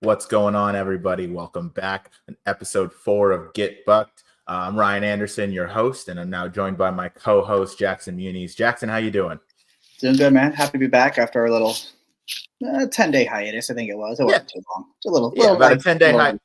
What's going on, everybody? Welcome back in episode 4 of Get Bucked. I'm Ryan Anderson, your host, and I'm now joined by my co-host, Jackson Muniz. Jackson, how you doing? Doing good, man. Happy to be back after a little 10-day hiatus, I think it was. It wasn't too long. It's a little about like, a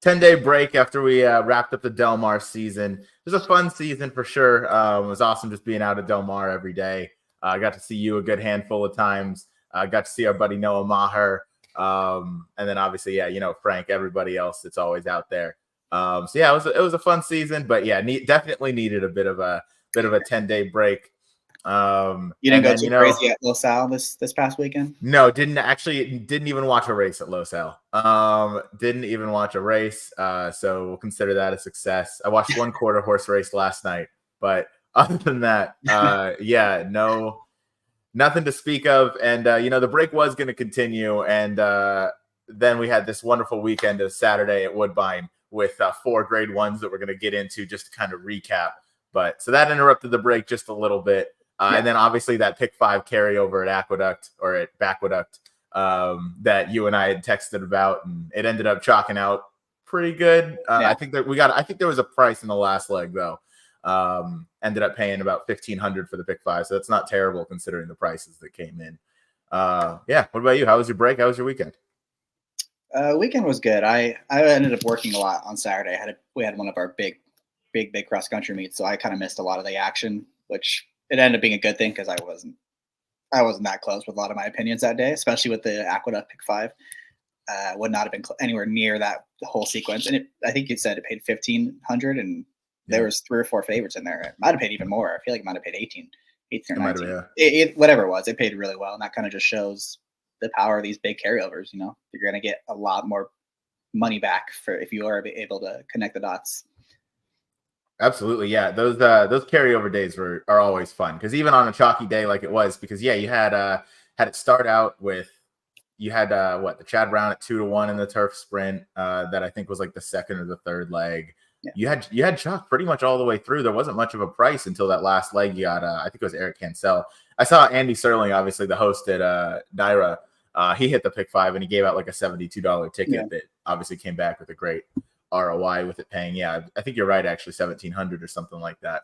10-day break after we wrapped up the Del Mar season. It was a fun season for sure. It was awesome just being out of Del Mar every day. I got to see you a good handful of times. I got to see our buddy Noah Maher. And then obviously, Frank, everybody else that's always out there. It was a fun season, but definitely needed a bit of a 10-day break. You didn't go too crazy at Los Al this past weekend? No, didn't even watch a race at Los Al. Didn't even watch a race. So we'll consider that a success. I watched one quarter horse race last night, but other than that, nothing to speak of. And, the break was going to continue. And then we had this wonderful weekend of Saturday at Woodbine with 4 grade ones that we're going to get into just to kind of recap. But so that interrupted the break just a little bit. And then obviously that pick 5 carryover at Bacqueduct that you and I had texted about, and it ended up chalking out pretty good. I think there was a price in the last leg though. Ended up paying about $1,500 for the pick 5, so that's not terrible considering the prices that came in. What about you? How was your break? How was your weekend? Weekend was good. I ended up working a lot on Saturday. We had one of our big cross country meets, so I kind of missed a lot of the action, which it ended up being a good thing because I wasn't that close with a lot of my opinions that day, especially with the Aqueduct pick 5. Would not have been anywhere near that whole sequence. And I think you said it paid $1,500, and there was 3 or 4 favorites in there. It might have paid even more. I feel like it might have paid 18 or 19. Whatever it was, it paid really well, and that kind of just shows the power of these big carryovers. You're going to get a lot more money back for if you are able to connect the dots. Absolutely, yeah. Those carryover days are always fun because even on a chalky day like it was, because you had it start out with the Chad Brown at 2-1 in the turf sprint that I think was like the second or the third leg. Yeah. You had chalk pretty much all the way through. There wasn't much of a price until that last leg. You got I think it was Eric Cancel. I saw Andy Serling, obviously the host at Naira. He hit the pick 5 and he gave out like a $72 ticket that obviously came back with a great ROI with it paying. I think you're right, actually $1,700 or something like that.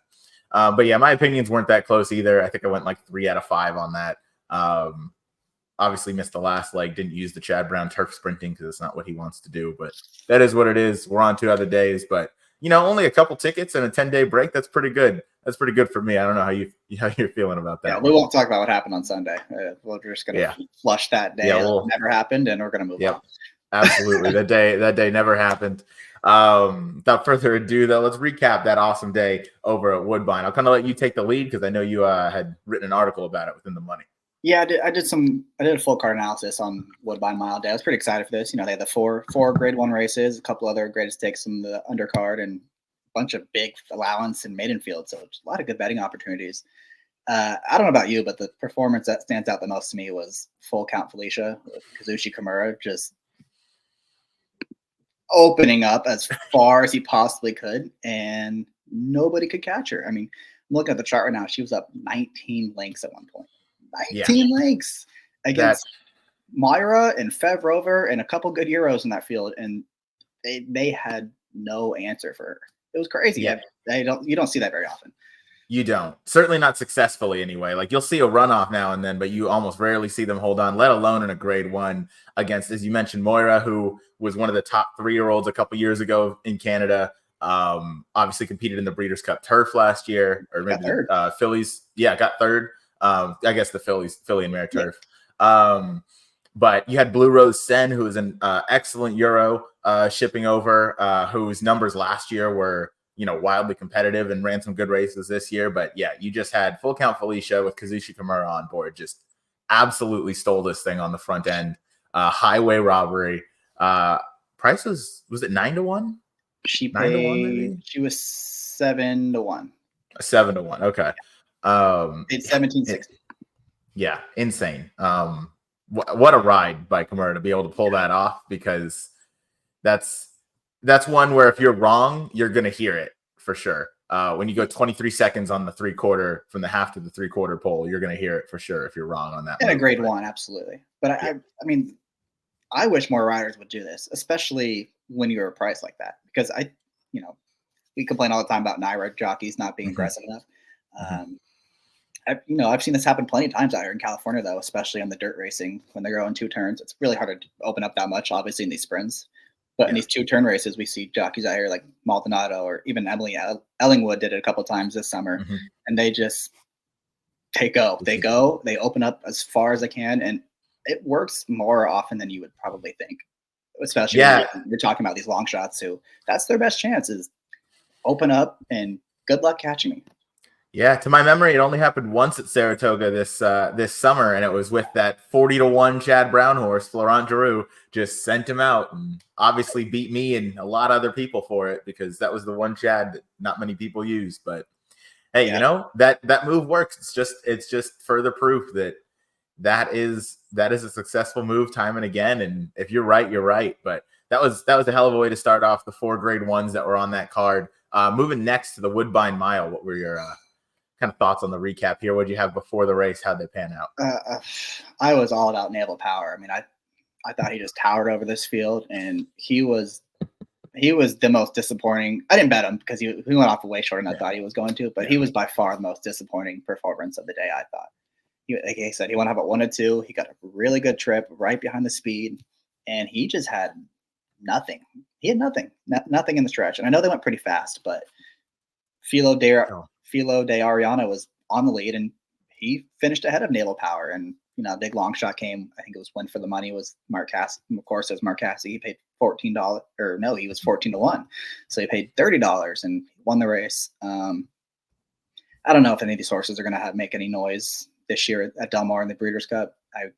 But my opinions weren't that close either. I think I went like 3 out of 5 on that. Obviously missed the last leg, didn't use the Chad Brown turf sprinting because it's not what he wants to do, but that is what it is. We're on 2 other days, but only a couple tickets and a 10-day break. That's pretty good. That's pretty good for me. I don't know how you're feeling about that. Yeah, we won't talk about what happened on Sunday. We're just going to flush that day. Never happened, and we're going to move on. Absolutely. That day never happened. Without further ado, though, let's recap that awesome day over at Woodbine. I'll kind of let you take the lead because I know you had written an article about it within the money. Yeah, I did a full card analysis on Woodbine Mile Day. I was pretty excited for this. They had the four grade 1 races, a couple other greatest stakes in the undercard, and a bunch of big allowance and maiden field. So a lot of good betting opportunities. I don't know about you, but the performance that stands out the most to me was Full Count Felicia with Kazushi Kimura just opening up as far as he possibly could, and nobody could catch her. I mean, I'm looking at the chart right now. She was up 19 lengths at one point. 19 lengths against Moira and Fev Rover and a couple good Euros in that field, and they had no answer for her. It was crazy. Yeah. You don't see that very often. You don't. Certainly not successfully anyway. Like you'll see a runoff now and then, but you almost rarely see them hold on, let alone in a grade 1 against, as you mentioned, Moira, who was one of the top 3-year-olds a couple years ago in Canada. Obviously competed in the Breeders' Cup Turf last year, or maybe Phillies. Yeah, got third. I guess the Philly and Mare Turf. But you had Blue Rose Sen, who was an excellent Euro shipping over, whose numbers last year were wildly competitive and ran some good races this year. But you just had Full Count Felicia with Kazushi Kimura on board, just absolutely stole this thing on the front end. Highway robbery. Price was it 9-1? She paid 9-1 maybe? She was 7-1. 7-1. Okay. It's 1760. Yeah, insane. What a ride by Kimura to be able to pull that off, because that's one where if you're wrong, you're gonna hear it for sure. When you go 23 seconds on the 3/4 from the half to the 3/4 pole, you're gonna hear it for sure if you're wrong on that. And a grade 1, absolutely. But I mean, I wish more riders would do this, especially when you're priced like that, because we complain all the time about NYRA jockeys not being Mhm. aggressive enough. Mhm. I've seen this happen plenty of times out here in California, though, especially on the dirt racing when they're going 2 turns. It's really hard to open up that much, obviously, in these sprints. But in Yeah. these 2 turn races, we see jockeys out here like Maldonado or even Emily Ellingwood did it a couple of times this summer, Mhm. and they just they open up as far as they can, and it works more often than you would probably think. Especially when Yeah. you're talking about these long shots, who that's their best chance is open up and good luck catching me. Yeah, to my memory, it only happened once at Saratoga this summer, and it was with that 40-1 Chad Brown horse. Florent Giroux just sent him out, and obviously beat me and a lot of other people for it because that was the one Chad that not many people use. But hey, Yeah, that move works. It's just further proof that that is a successful move time and again. And if you're right, you're right. But that was a hell of a way to start off the 4 grade ones that were on that card. Moving next to the Woodbine Mile, what were your kind of thoughts on the recap here? What did you have before the race? How'd they pan out? I was all about Naval Power. I mean, I thought he just towered over this field, and he was the most disappointing. I didn't bet him because he went off way shorter than I thought he was going to, but he was by far the most disappointing performance of the day, I thought. Like I said, he went up at 1-2. He got a really good trip right behind the speed, and he just had nothing. He had nothing, nothing in the stretch. And I know they went pretty fast, but Filo de Oh, Filo de Ariana was on the lead, and he finished ahead of Naval Power. And a big long shot came. I think it was Win for the Money was Mark Cass. Of course, it was Mark Cassidy. He paid $14, or no, he was 14-1, so he paid $30 and won the race. I don't know if any of these horses are going to make any noise this year at Del Mar in the Breeders' Cup. I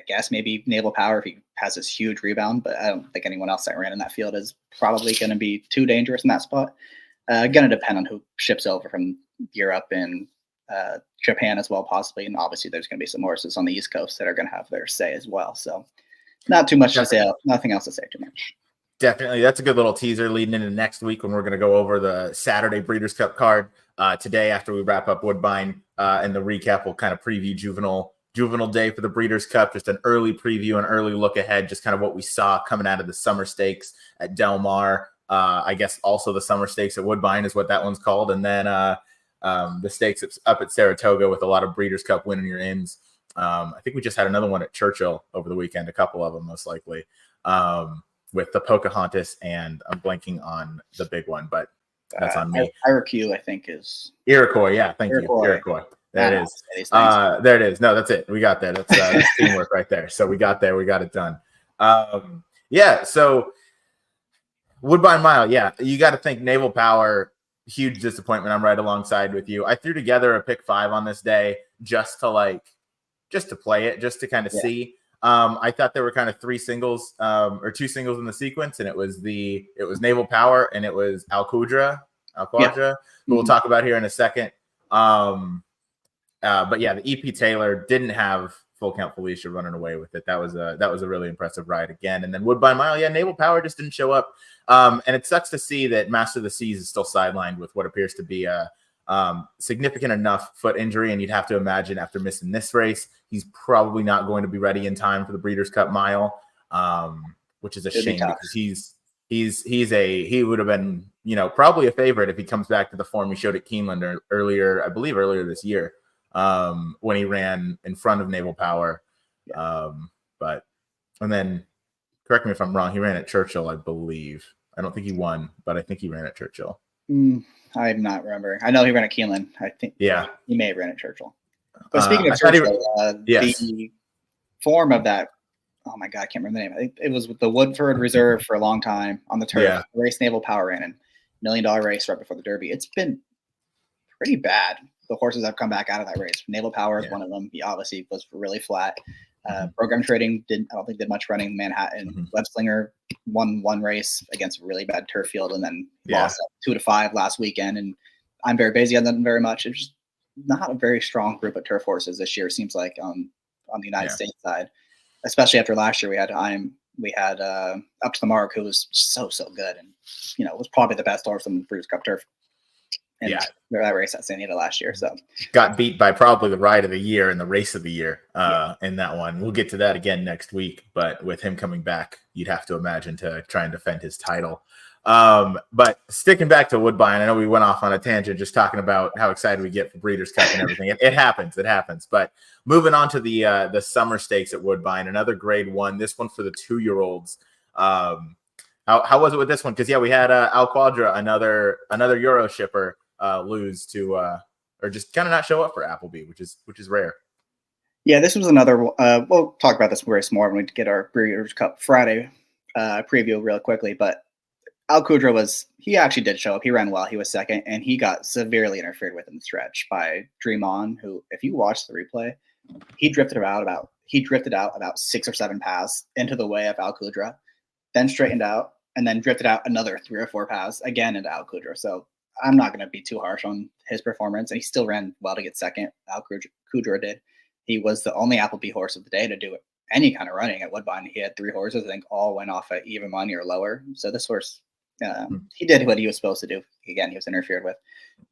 guess maybe Naval Power if he has this huge rebound, but I don't think anyone else that ran in that field is probably going to be too dangerous in that spot. Going to depend on who ships over from Europe and Japan as well, possibly. And obviously, there's going to be some horses on the East Coast that are going to have their say as well. So, not too much to say. Nothing else to say too much. definitely. That's a good little teaser leading into next week when we're going to go over the Saturday Breeders' Cup card. Today, after we wrap up Woodbine and the recap, we'll kind of preview Juvenile Day for the Breeders' Cup, just an early preview, an early look ahead, just kind of what we saw coming out of the summer stakes at Del Mar. I guess also the summer stakes at Woodbine is what that one's called. And then the stakes up at Saratoga with a lot of Breeders' Cup winning your ins. I think we just had another one at Churchill over the weekend, a couple of them most likely, with the Pocahontas, and I'm blanking on the big one, but that's on me. Iroquois, I think, is Iroquois. Yeah, thank you. Iroquois. There it is. There it is. No, that's it. We got there. That's teamwork right there. So we got there. We got it done. Yeah. So Woodbine Mile. Yeah, you got to think Naval Power. Huge disappointment. I'm right alongside with you. I threw together a pick 5 on this day just to play it, just to kind of see. I thought there were kind of 3 singles or 2 singles in the sequence, and it was Naval Power and it was Alquadra, who we'll talk about here in a second. But yeah, the EP Taylor didn't have Full Count Felicia running away with it. That was a really impressive ride again. And then Woodbine Mile, yeah, Naval Power just didn't show up. And it sucks to see that Master of the Seas is still sidelined with what appears to be a significant enough foot injury. And you'd have to imagine after missing this race, he's probably not going to be ready in time for the Breeders' Cup Mile, which is a shame because he would have been, probably a favorite if he comes back to the form he showed at Keeneland earlier this year. When he ran in front of Naval Power. And then correct me if I'm wrong, he ran at Churchill, I believe. I don't think he won, but I think he ran at Churchill. I'm not remembering. I know he ran at Keeneland. I think he may have ran at Churchill. But speaking of Churchill, the form of that, oh my God, I can't remember the name. I think it was with the Woodford Reserve for a long time on the turf. Yeah. The race Naval Power ran in. $1 million race right before the Derby. It's been pretty bad. The horses have come back out of that race. Naval Power is one of them. He obviously was really flat. Program Trading I don't think did much running in Manhattan. Web Slinger won one race against a really bad turf field and then lost 2-5 last weekend. And I'm very busy on them very much. It's just not a very strong group of turf horses this year. It seems like on the United States side, especially after last year we had Up to the Mark, who was so good and was probably the best horse on the Breeders' Cup turf. in that race at Santa Anita last year. So got beat by probably the ride of the year and the race of the year Yeah. in that one. We'll get to that again next week, but with him coming back, you'd have to imagine to try and defend his title. But sticking back to Woodbine, I know we went off on a tangent just talking about how excited we get for Breeders' Cup and everything. It happens. But moving on to the summer stakes at Woodbine, another grade 1, this one for the 2-year-olds. How was it with this one? Because we had Al Quadra, another Euro shipper, lose to or just kind of not show up for Appleby, which is rare. Yeah, this was another. We'll talk about this race more when we get our Breeders' Cup Friday preview real quickly. But Al Qudra he actually did show up. He ran well. He was second, and he got severely interfered with in the stretch by Dream On, who, if you watch the replay, he drifted out about 6 or 7 paths into the way of Al Qudra, then straightened out, and then drifted out another 3 or 4 paths again into Al Qudra. So I'm not going to be too harsh on his performance, and he still ran well to get second. Al Qudra did. He was the only Appleby horse of the day to do any kind of running at Woodbine. He had 3 horses, I think all went off at even money or lower. So this horse, he did what he was supposed to do. Again, he was interfered with.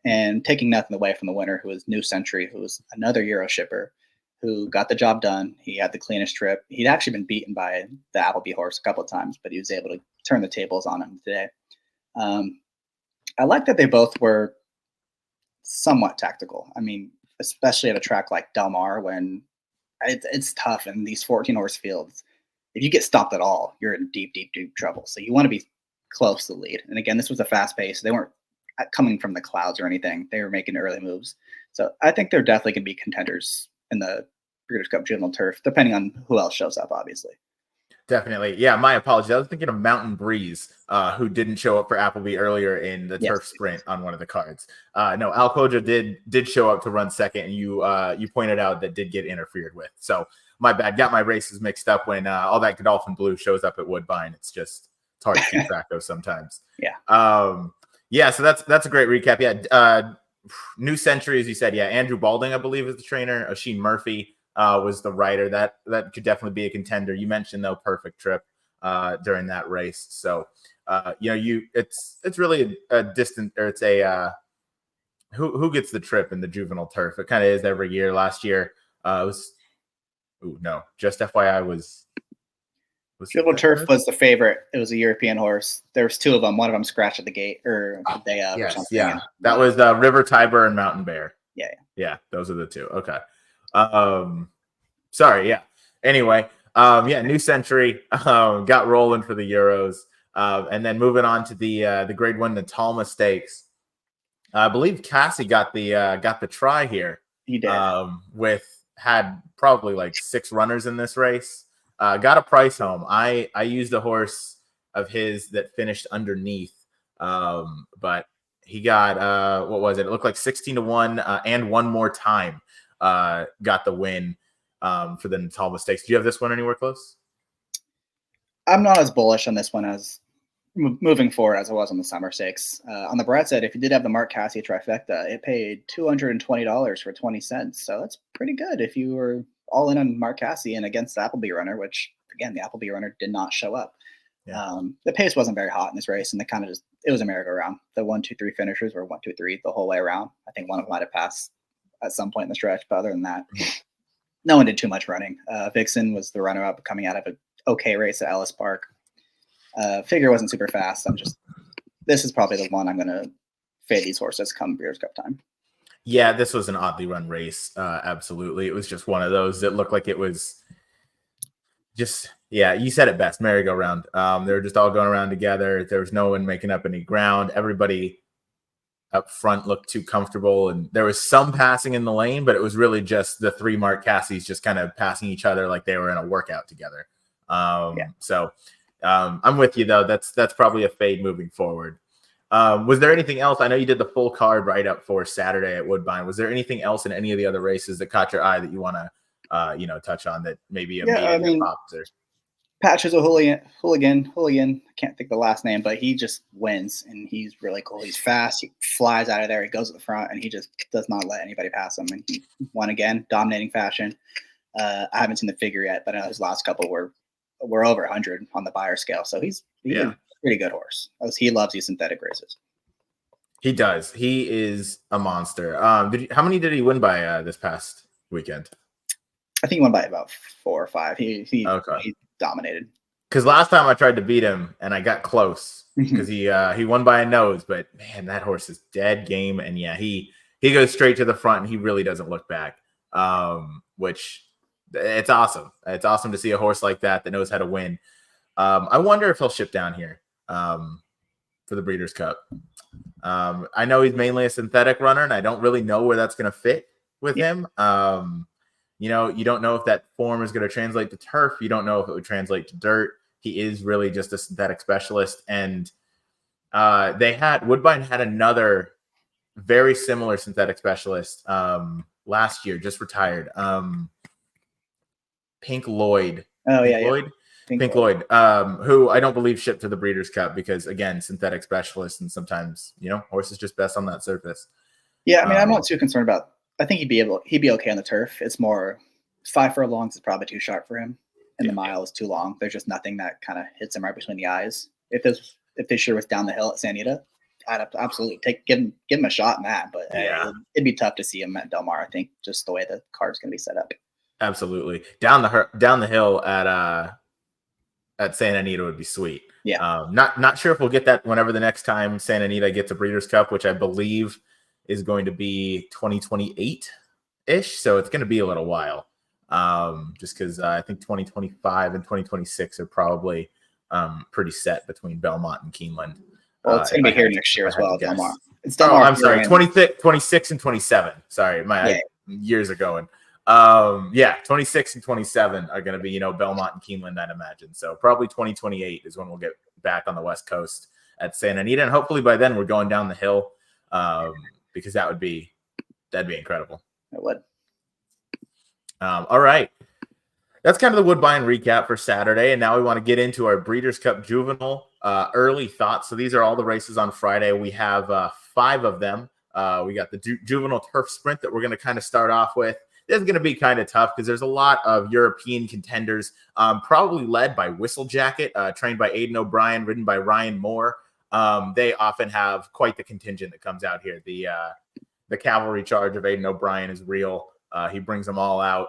And taking nothing away from the winner, who was New Century, who was another Euro shipper, who got the job done. He had the cleanest trip. He'd actually been beaten by the Appleby horse a couple of times, but he was able to turn the tables on him today. I like that they both were somewhat tactical. I mean, especially at a track like Del Mar, when it's tough in these 14-horse fields. If you get stopped at all, you're in deep, deep, deep trouble. So you want to be close to the lead. And again, this was a fast pace. They weren't coming from the clouds or anything. They were making early moves. So I think they're definitely going to be contenders in the Breeders' Cup Juvenile Turf, depending on who else shows up, obviously. Definitely. Yeah, my apologies. I was thinking of Mountain Breeze, who didn't show up for Appleby earlier in the turf sprint on one of the cards. No, Al Koja did show up to run second, and you pointed out that did get interfered with. So my bad. Got my races mixed up when all that Godolphin Blue shows up at Woodbine. It's hard to keep track of sometimes. Yeah. Yeah, so that's a great recap. Yeah. New Century, as you said. Yeah, Andrew Balding, I believe, is the trainer. Oisin Murphy was the rider. That could definitely be a contender. You mentioned, though, Perfect Trip during that race. So it's really a distant, or it's a who gets the trip in the juvenile turf. It kind of is every year. Last year it was just FYI was Juvenile Turf was the favorite. It was a European horse. There was 2 of them. One of them scratched at the gate or the day of or something. Yeah, that was River Tiber and Mountain Bear. Yeah, those are the 2. Okay. Sorry. Yeah. Anyway, New Century got rolling for the Euros, and then moving on to the Grade 1 Natalma Stakes. I believe Cassie got the try here. He did. Had probably like 6 runners in this race. Got a price home. I used a horse of his that finished underneath, but he got what was it? It looked like 16-1 and one more time. Got the win for the Natalma Stakes. Do you have this one anywhere close? I'm not as bullish on this one as moving forward as I was on the Summer Stakes. On the bright side, if you did have the Mark Cassie trifecta, it paid $220 for 20 cents. So that's pretty good if you were all in on Mark Cassie and against the Appleby runner, which, again, the Appleby runner did not show up. Yeah. The pace wasn't very hot in this race, and it was a merry-go-round. The 1, 2, 3 finishers were 1, 2, 3 the whole way around. I think one of them might have passed at some point in the stretch, but other than that, no one did too much running. Vixen was the runner-up coming out of an okay race at Ellis Park. Figure wasn't super fast. This is probably the one I'm going to fade these horses come Breeders' Cup time. Yeah, this was an oddly run race. Absolutely. It was just one of those that looked like it was just, you said it best, merry-go-round. They were just all going around together. There was no one making up any ground. Everybody up front looked too comfortable, and there was some passing in the lane, but it was really just the 3 Mark Cassies just kind of passing each other like they were in a workout together. So I'm with you, though. That's probably a fade moving forward. Was there anything else? I know you did the full card write-up for Saturday at Woodbine. Was there anything else in any of the other races that caught your eye that you want to touch on that maybe pops or? Patch is a hooligan. I can't think the last name, but he just wins, and he's really cool. He's fast. He flies out of there. He goes at the front, and he just does not let anybody pass him. And he won again, dominating fashion. I haven't seen the figure yet, but I know his last couple were over 100 on the buyer scale. So he's a pretty good horse. He loves these synthetic races. He does. He is a monster. How many did he win by this past weekend? I think he won by about 4 or 5. He Okay. dominated. Because last time I tried to beat him and I got close because he won by a nose, but man, that horse is dead game. And yeah, he goes straight to the front and he really doesn't look back. Which it's awesome. It's awesome to see a horse like that knows how to win. I wonder if he'll ship down here for the Breeders' Cup. I know he's mainly a synthetic runner, and I don't really know where that's going to fit with him. You don't know if that form is going to translate to turf. You don't know if it would translate to dirt. He is really just a synthetic specialist. And Woodbine had another very similar synthetic specialist last year, just retired. Pink Lloyd. Oh, Pink yeah. Lloyd? Pink Lloyd. Lloyd, who I don't believe shipped to the Breeders' Cup because, again, synthetic specialists, and sometimes, horses just best on that surface. Yeah, I mean, I'm not too concerned about. I think he'd be okay on the turf. It's more 5 furlongs is probably too sharp for him, and the mile is too long. There's just nothing that kind of hits him right between the eyes. If this year was down the hill at Santa Anita, I'd absolutely give him a shot in that. But it'd be tough to see him at Del Mar. I think just the way the card's going to be set up. Absolutely, down the hill at Santa Anita would be sweet. Yeah. Not sure if we'll get that whenever the next time Santa Anita gets a Breeders' Cup, which I believe is going to be 2028-ish. So it's going to be a little while. Just because I think 2025 and 2026 are probably pretty set between Belmont and Keeneland. Well, it's going to be here next year as well, Del Mar. It's Del Mar. I'm sorry, 26 and 27. Sorry, years are going. 26 and 27 are going to be, Belmont and Keeneland, I'd imagine. So probably 2028 is when we'll get back on the West Coast at Santa Anita. And hopefully by then we're going down the hill because that'd be incredible. It would. All right. That's kind of the Woodbine recap for Saturday. And now we want to get into our Breeders' Cup Juvenile early thoughts. So these are all the races on Friday. We have 5 of them. We got the Juvenile Turf Sprint that we're going to kind of start off with. This is going to be kind of tough because there's a lot of European contenders, probably led by Whistle Jacket, trained by Aidan O'Brien, ridden by Ryan Moore. They often have quite the contingent that comes out here. The cavalry charge of Aidan O'Brien is real. He brings them all out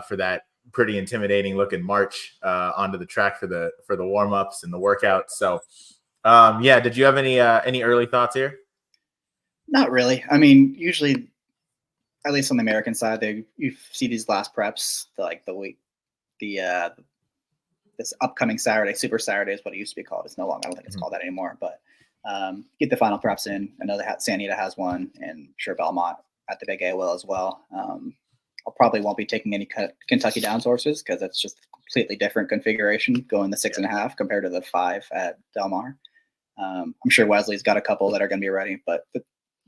for that pretty intimidating looking march onto the track for the warm-ups and the workouts. So, did you have any early thoughts here? Not really. I mean, usually, at least on the American side, you see these last preps, this upcoming Saturday, Super Saturday is what it used to be called. It's no longer. I don't think it's called that anymore. But get the final preps in. I know that Santa Anita has one, and I'm sure Belmont at the Big A will as well. I probably won't be taking any Kentucky Downs horses because it's just a completely different configuration going the 6.5 compared to the 5 at Del Mar. I'm sure Wesley's got a couple that are going to be ready, but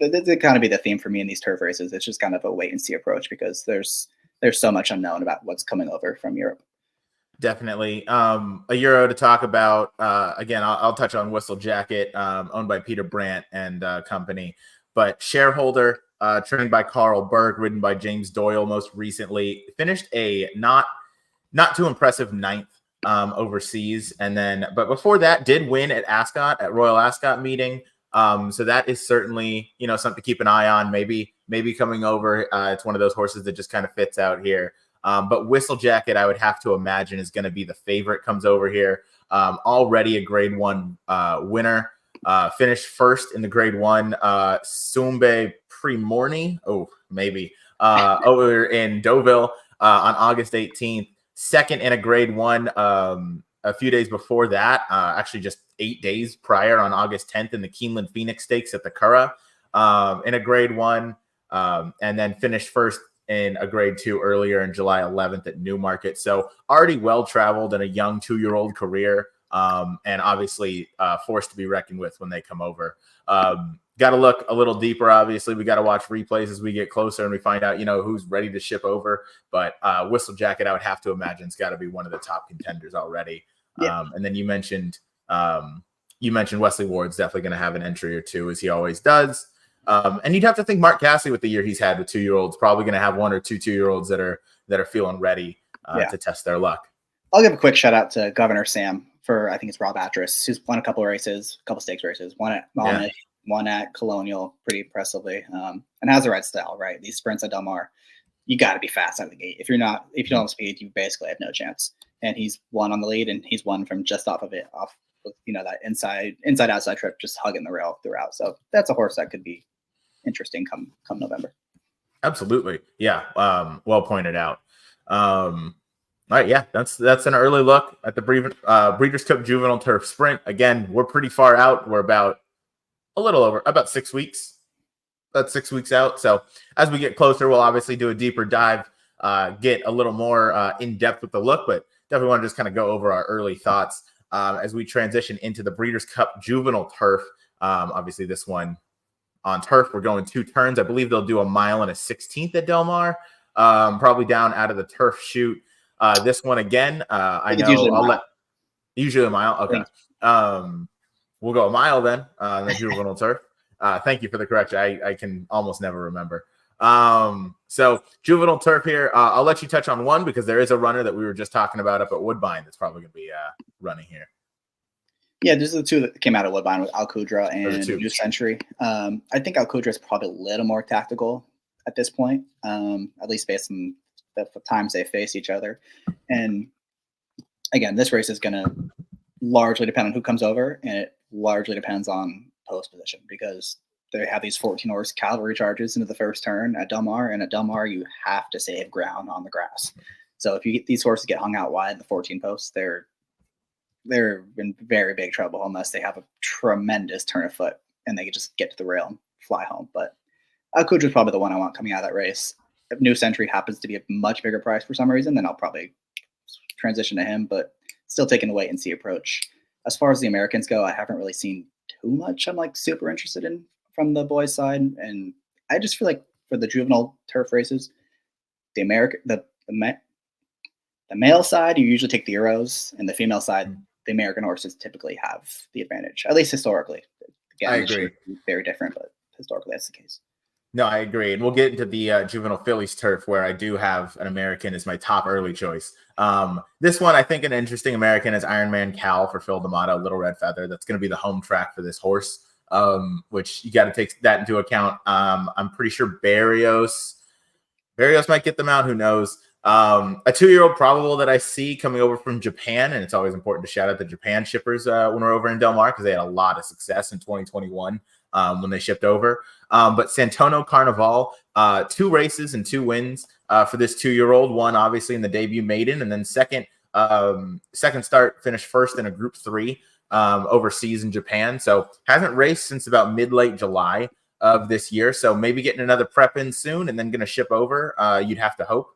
that kind of be the theme for me in these turf races. It's just kind of a wait and see approach because there's so much unknown about what's coming over from Europe. Definitely. A Euro to talk about. Again, I'll touch on Whistle Jacket, owned by Peter Brandt and company, but shareholder, trained by Carl Berg, ridden by James Doyle most recently, finished a not too impressive 9th overseas. But before that did win at Ascot, at Royal Ascot meeting. So that is certainly, something to keep an eye on, maybe coming over. It's one of those horses that just kind of fits out here. But Whistle Jacket, I would have to imagine, is going to be the favorite, comes over here. Already a grade 1 winner. Finished first in the grade 1 Sumbe Primorni. Over in Deauville on August 18th. Second in a grade 1 a few days before that, actually just 8 days prior on August 10th in the Keeneland Phoenix Stakes at the Curragh in a grade 1, and then finished first in a grade 2 earlier in July 11th at Newmarket. So already well-traveled in a young 2-year-old career, and obviously forced to be reckoned with when they come over. Got to look a little deeper. Obviously, we got to watch replays as we get closer and we find out, who's ready to ship over. But Whistle Jacket, I would have to imagine, has got to be one of the top contenders already. Yeah. And then you mentioned Wesley Ward's definitely going to have an entry or two, as he always does. And you'd have to think Mark Cassidy, with the year he's had with 2-year-olds, probably going to have 1 or 2 2-year-olds that are feeling ready to test their luck. I'll give a quick shout out to Governor Sam for, I think it's Rob Atras, who's won a couple stakes races, won at Monmouth, won at Colonial pretty impressively, and has the right style. Right, these sprints at Del Mar, you got to be fast out of the gate. If you don't have speed, you basically have no chance. And he's won on the lead, and he's won from just off of that inside outside trip, just hugging the rail throughout. So that's a horse that could be interesting come November. Absolutely, yeah. Well pointed out. All right, yeah, that's an early look at the Breeders' Cup Juvenile Turf Sprint. Again, we're pretty far out. We're about 6 weeks. That's 6 weeks out. So as we get closer, we'll obviously do a deeper dive, get a little more in depth with the look, but definitely want to just kind of go over our early thoughts as we transition into the Breeders' Cup Juvenile Turf. Obviously, this one on turf, we're going 2 turns. I believe they'll do a mile and a 16th at Del Mar, probably down out of the turf chute. This one again, I know usually a mile. Okay. We'll go a mile then, the juvenile turf. Thank you for the correction. I can almost never remember. So juvenile turf here. I'll let you touch on one because there is a runner that we were just talking about up at Woodbine that's probably going to be running here. Yeah, these are the 2 that came out of Woodbine with Alcudra and New Century. I think Alcudra is probably a little more tactical at this point, at least based on the times they face each other. And again, this race is going to largely depend on who comes over, and it largely depends on post position because they have these 14-horse cavalry charges into the first turn at Del Mar, and at Del Mar you have to save ground on the grass. So if you get these horses get hung out wide in the 14 posts, they're in very big trouble unless they have a tremendous turn of foot and they can just get to the rail and fly home. But Alcudra is probably the one I want coming out of that race. If New Century happens to be a much bigger price for some reason, then I'll probably transition to him, but still taking the wait and see approach. As far as the Americans go, I haven't really seen too much I'm like super interested in from the boys' side. And I just feel like for the juvenile turf races, the male side, you usually take the Euros, and the female side, the American horses typically have the advantage, at least historically. Again, I agree. Very different, but historically that's the case. No, I agree. And we'll get into the juvenile fillies turf where I do have an American as my top early choice. This one, I think an interesting American is Ironman Cal for Phil D'Amato, Little Red Feather. That's going to be the home track for this horse, which you got to take that into account. I'm pretty sure Barrios might get them out. Who knows? A 2-year-old probable that I see coming over from Japan, and it's always important to shout out the Japan shippers when we're over in Del Mar because they had a lot of success in 2021 when they shipped over. But Santono Carnival, 2 races and 2 wins for this 2-year-old. One obviously in the debut maiden, and then second start finished first in a Group 3 overseas in Japan. So hasn't raced since about mid-late July of this year. So maybe getting another prep in soon, and then going to ship over. You'd have to hope.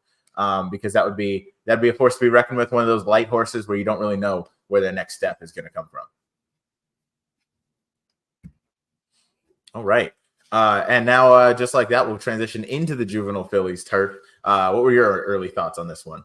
Because that'd be a force to be reckoned with, one of those light horses where you don't really know where the next step is going to come from. All right. And now just like that, we'll transition into the juvenile fillies turf. What were your early thoughts on this one?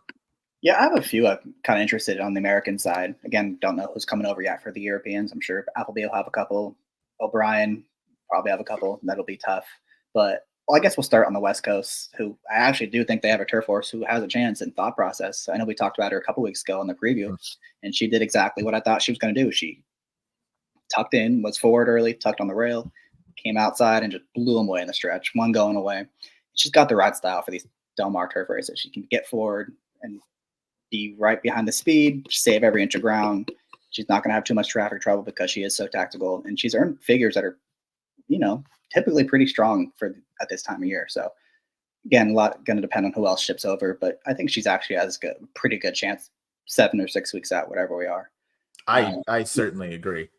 Yeah, I have a few I'm kind of interested on the American side. Again, don't know who's coming over yet for the Europeans. I'm sure Appleby will have a couple. O'Brien probably have a couple. That'll be tough. But I guess we'll start on the West Coast, who I actually do think they have a turf horse who has a chance in thought process. I know we talked about her a couple weeks ago in the preview, and she did exactly what I thought she was going to do. She tucked in, was forward early, tucked on the rail, came outside, and just blew them away in the stretch, one going away. She's got the right style for these Del Mar turf races. She can get forward and be right behind the speed, save every inch of ground. She's not going to have too much traffic trouble because she is so tactical, and she's earned figures that are, typically pretty strong at this time of year. So again, a lot going to depend on who else ships over, but I think she's actually has a pretty good chance 7 or 6 weeks out, whatever we are. I certainly agree.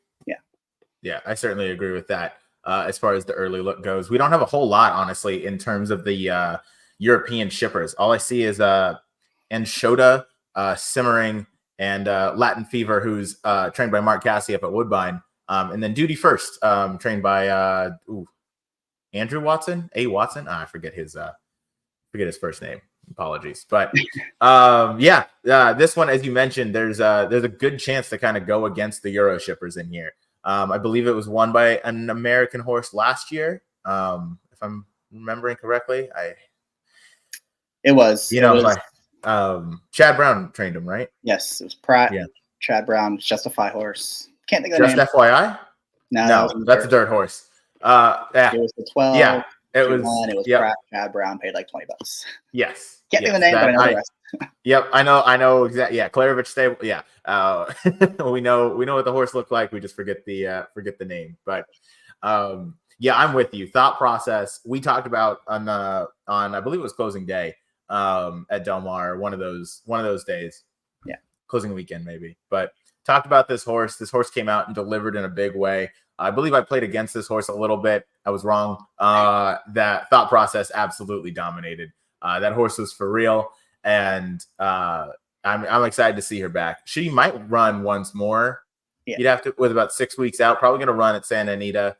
Yeah, I certainly agree with that. As far as the early look goes, we don't have a whole lot, honestly, in terms of the European shippers. All I see is Enshota, Simmering, and Latin Fever, who's trained by Mark Cassie up at Woodbine. And then Duty First, trained by Andrew Watson, A. Watson. I forget his first name. Apologies, but this one, as you mentioned, there's a good chance to kind of go against the Euro shippers in here. I believe it was won by an American horse last year, if I'm remembering correctly. It was Chad Brown trained him, right? Yes, it was Pratt. Yeah. Chad Brown, Justify horse. Can't think of the Just name. FYI. No, that's a dirt horse. Yeah, It was the 12. yeah, it She was. won. It was Yep. Chad Brown paid like $20. Yes. Can't think of the Yes. name, but I know the rest. Yep. I know exactly. Yeah. Klarovich stable. Yeah. We know what the horse looked like. We just forget the name. But yeah, I'm with you. Thought process. We talked about on I believe it was closing day at Del Mar, one of those days. Yeah. Closing weekend maybe. But talked about this horse. This horse came out and delivered in a big way. I believe I played against this horse a little bit. I was wrong. That thought process absolutely dominated. That horse was for real, and I'm excited to see her back. She might run once more. Yeah. You'd have to, with about 6 weeks out, probably going to run at Santa Anita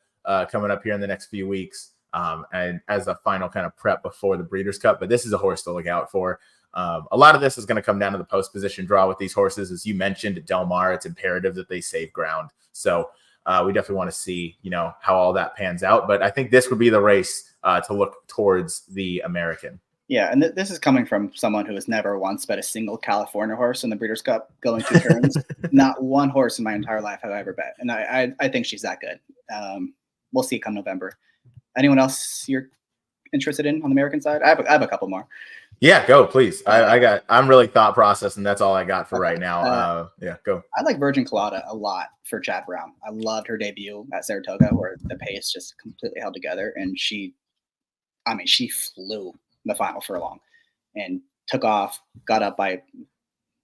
coming up here in the next few weeks, and as a final kind of prep before the Breeders' Cup. But this is a horse to look out for. A lot of this is going to come down to the post position draw with these horses. As you mentioned, at Del Mar, it's imperative that they save ground. So we definitely want to see, how all that pans out. But I think this would be the race to look towards the American. Yeah, and this is coming from someone who has never once bet a single California horse in the Breeders' Cup going 2 turns. Not one horse in my entire life have I ever bet, and I think she's that good. We'll see come November. Anyone else you're interested in on the American side? I have a couple more. Yeah, go please. I'm really thought process, and that's all I got for right now. Yeah, go. I like Virgin Colada a lot for Chad Brown. I loved her debut at Saratoga, where the pace just completely held together, and she flew the final furlong and took off, got up by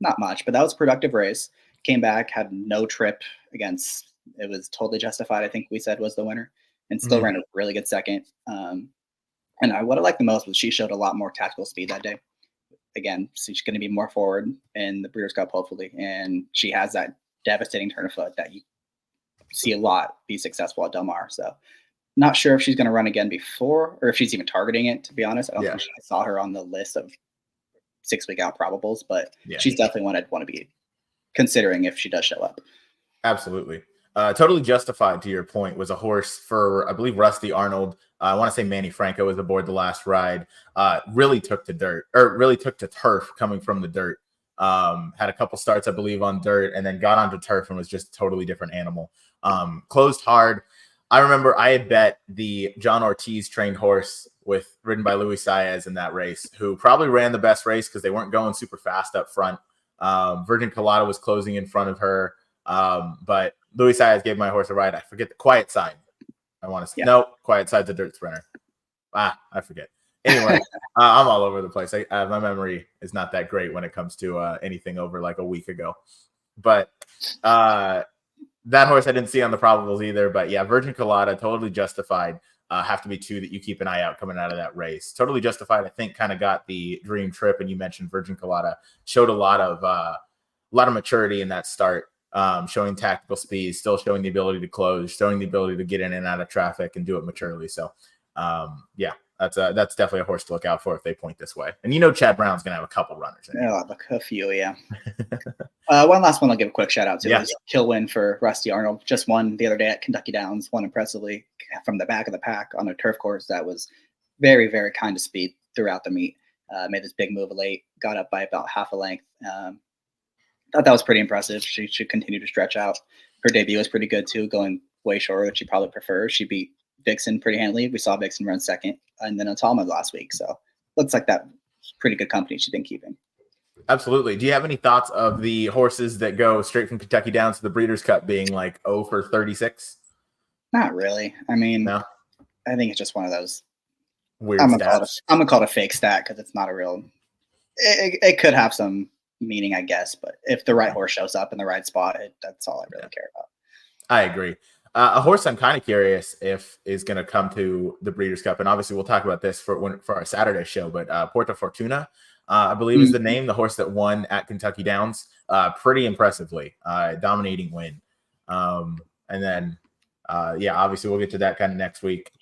not much, but that was a productive race. Came back, had no trip against. It was totally justified. I think we said was the winner, and still ran a really good second. And what I liked the most was she showed a lot more tactical speed that day. Again, she's going to be more forward in the Breeders' Cup, hopefully, and she has that devastating turn of foot that you see a lot be successful at Del Mar. So, not sure if she's going to run again before, or if she's even targeting it. To be honest, I don't think I saw her on the list of 6 week out probables, but she's definitely one I'd want to be considering if she does show up. Absolutely. Totally Justified, to your point, was a horse for, I believe, Rusty Arnold. I want to say Manny Franco was aboard the last ride. Really took to turf coming from the dirt. Had a couple starts, I believe, on dirt, and then got onto turf and was just a totally different animal. Closed hard. I remember I had bet the John Ortiz trained horse ridden by Luis Saez in that race, who probably ran the best race because they weren't going super fast up front. Virgin Colada was closing in front of her. But Luis Saez gave my horse a ride. I forget the Quiet Side. I want to say, no, Quiet Side's a dirt sprinter. I forget. Anyway, I'm all over the place. My memory is not that great when it comes to anything over like a week ago. But that horse I didn't see on the probables either. But yeah, Virgin Colada, Totally Justified. Have to be 2 that you keep an eye out coming out of that race. Totally Justified, I think, kind of got the dream trip, and you mentioned Virgin Colada showed a lot of maturity in that start. Showing tactical speed, still showing the ability to close, showing the ability to get in and out of traffic and do it maturely. So, yeah, that's definitely a horse to look out for if they point this way. And Chad Brown's going to have a couple runners. A few, yeah. One last one I'll give a quick shout out to is kill win for Rusty Arnold. Just won the other day at Kentucky Downs, won impressively from the back of the pack on a turf course that was very, very kind of speed throughout the meet. Made this big move late, got up by about half a length. Thought that was pretty impressive. She should continue to stretch out. Her debut was pretty good too, going way shorter than she probably prefers. She beat Vixen pretty handily. We saw Vixen run second, and then Atama last week. So looks like that was pretty good company she's been keeping. Absolutely. Do you have any thoughts of the horses that go straight from Kentucky Downs to the Breeders' Cup being like 0 for 36? Not really. I mean, no? I think it's just one of those weird I'm stats. gonna call it a fake stat because it's not a real. It could have some meaning, I guess, but if the right horse shows up in the right spot, that's all I really care about. I agree. A horse I'm kind of curious if is going to come to the Breeders' Cup, and obviously we'll talk about this for our Saturday show, but Porta Fortuna, I believe is the name, the horse that won at Kentucky Downs pretty impressively, dominating win. And then, obviously we'll get to that kind of next week.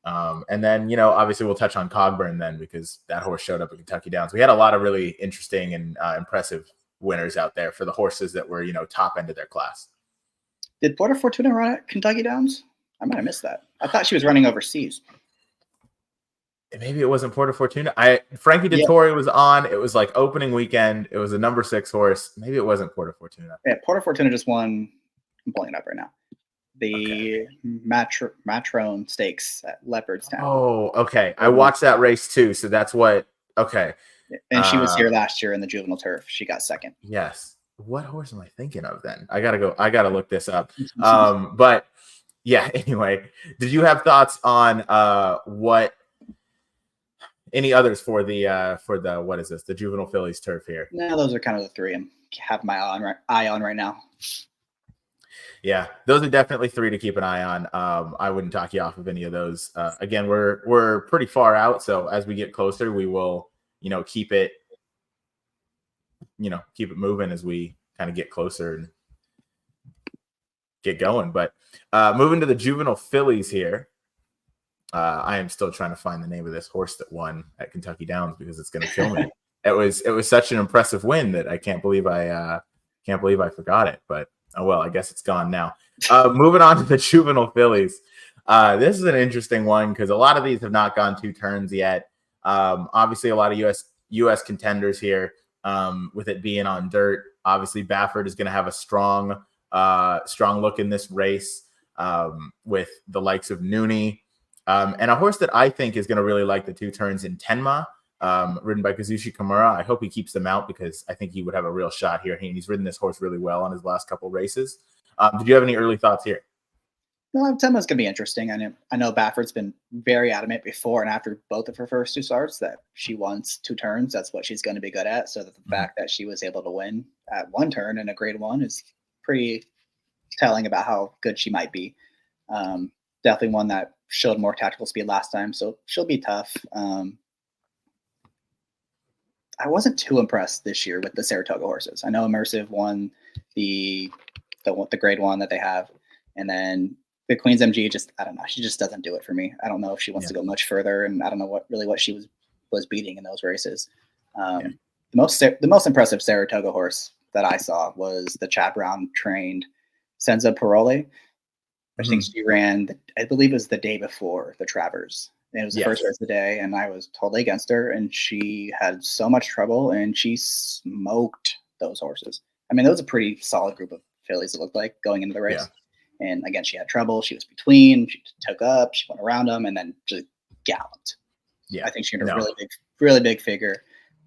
And then, obviously we'll touch on Cogburn then because that horse showed up at Kentucky Downs. We had a lot of really interesting and impressive winners out there for the horses that were, top end of their class. Did Porta Fortuna run at Kentucky Downs? I might have missed that. I thought she was running overseas. Maybe it wasn't Porta Fortuna. Frankie Dettori was on. It was like opening weekend. It was a number 6 horse. Maybe it wasn't Porta Fortuna. Yeah, Porta Fortuna just won. I'm pulling it up right now. the Matrone Stakes at Leopardstown. Oh, okay. I watched that race too, so that's what. Okay. And she was here last year in the juvenile turf. She got second. Yes. What horse am I thinking of then? I gotta look this up. But yeah, anyway, did you have thoughts on what any others for the what is this? The juvenile fillies turf here? No, those are kind of the three I'm have my eye on right now. Yeah, those are definitely three to keep an eye on. I wouldn't talk you off of any of those. Again, we're pretty far out, so as we get closer, we will, keep it moving as we kind of get closer and get going. But moving to the juvenile fillies here, I am still trying to find the name of this horse that won at Kentucky Downs because it's going to kill me. It was such an impressive win that I can't believe I forgot it. But oh well, I guess it's gone now. Moving on to the juvenile fillies. This is an interesting one because a lot of these have not gone 2 turns yet. Obviously, a lot of U.S. contenders here. With it being on dirt, obviously Baffert is going to have a strong look in this race with the likes of Nooney and a horse that I think is going to really like the 2 turns in Tenma, ridden by Kazushi Kimura. I hope he keeps them out because I think he would have a real shot here. He's ridden this horse really well on his last couple races. Did you have any early thoughts here? No, Tenma's going to be interesting. I know Baffert's been very adamant before and after both of her first 2 starts that she wants 2 turns. That's what she's going to be good at. So the fact that she was able to win at 1 turn in a grade 1 is pretty telling about how good she might be. Definitely one that showed more tactical speed last time, so she'll be tough. I wasn't too impressed this year with the Saratoga horses. I know Immersive won the grade 1 that they have, and then the Queen's MG I don't know. She just doesn't do it for me. I don't know if she wants to go much further, and I don't know what she was beating in those races. The most impressive Saratoga horse that I saw was the Chad Brown trained Senza Parole. I think she ran, I believe it was the day before the Travers. And it was the first race of the day, and I was totally against her, and she had so much trouble, and she smoked those horses. I mean, that was a pretty solid group of fillies, it looked like, going into the race. Yeah. And again, she had trouble. She was between. She took up. She went around them, and then just galloped. Yeah, I think she's a really big figure.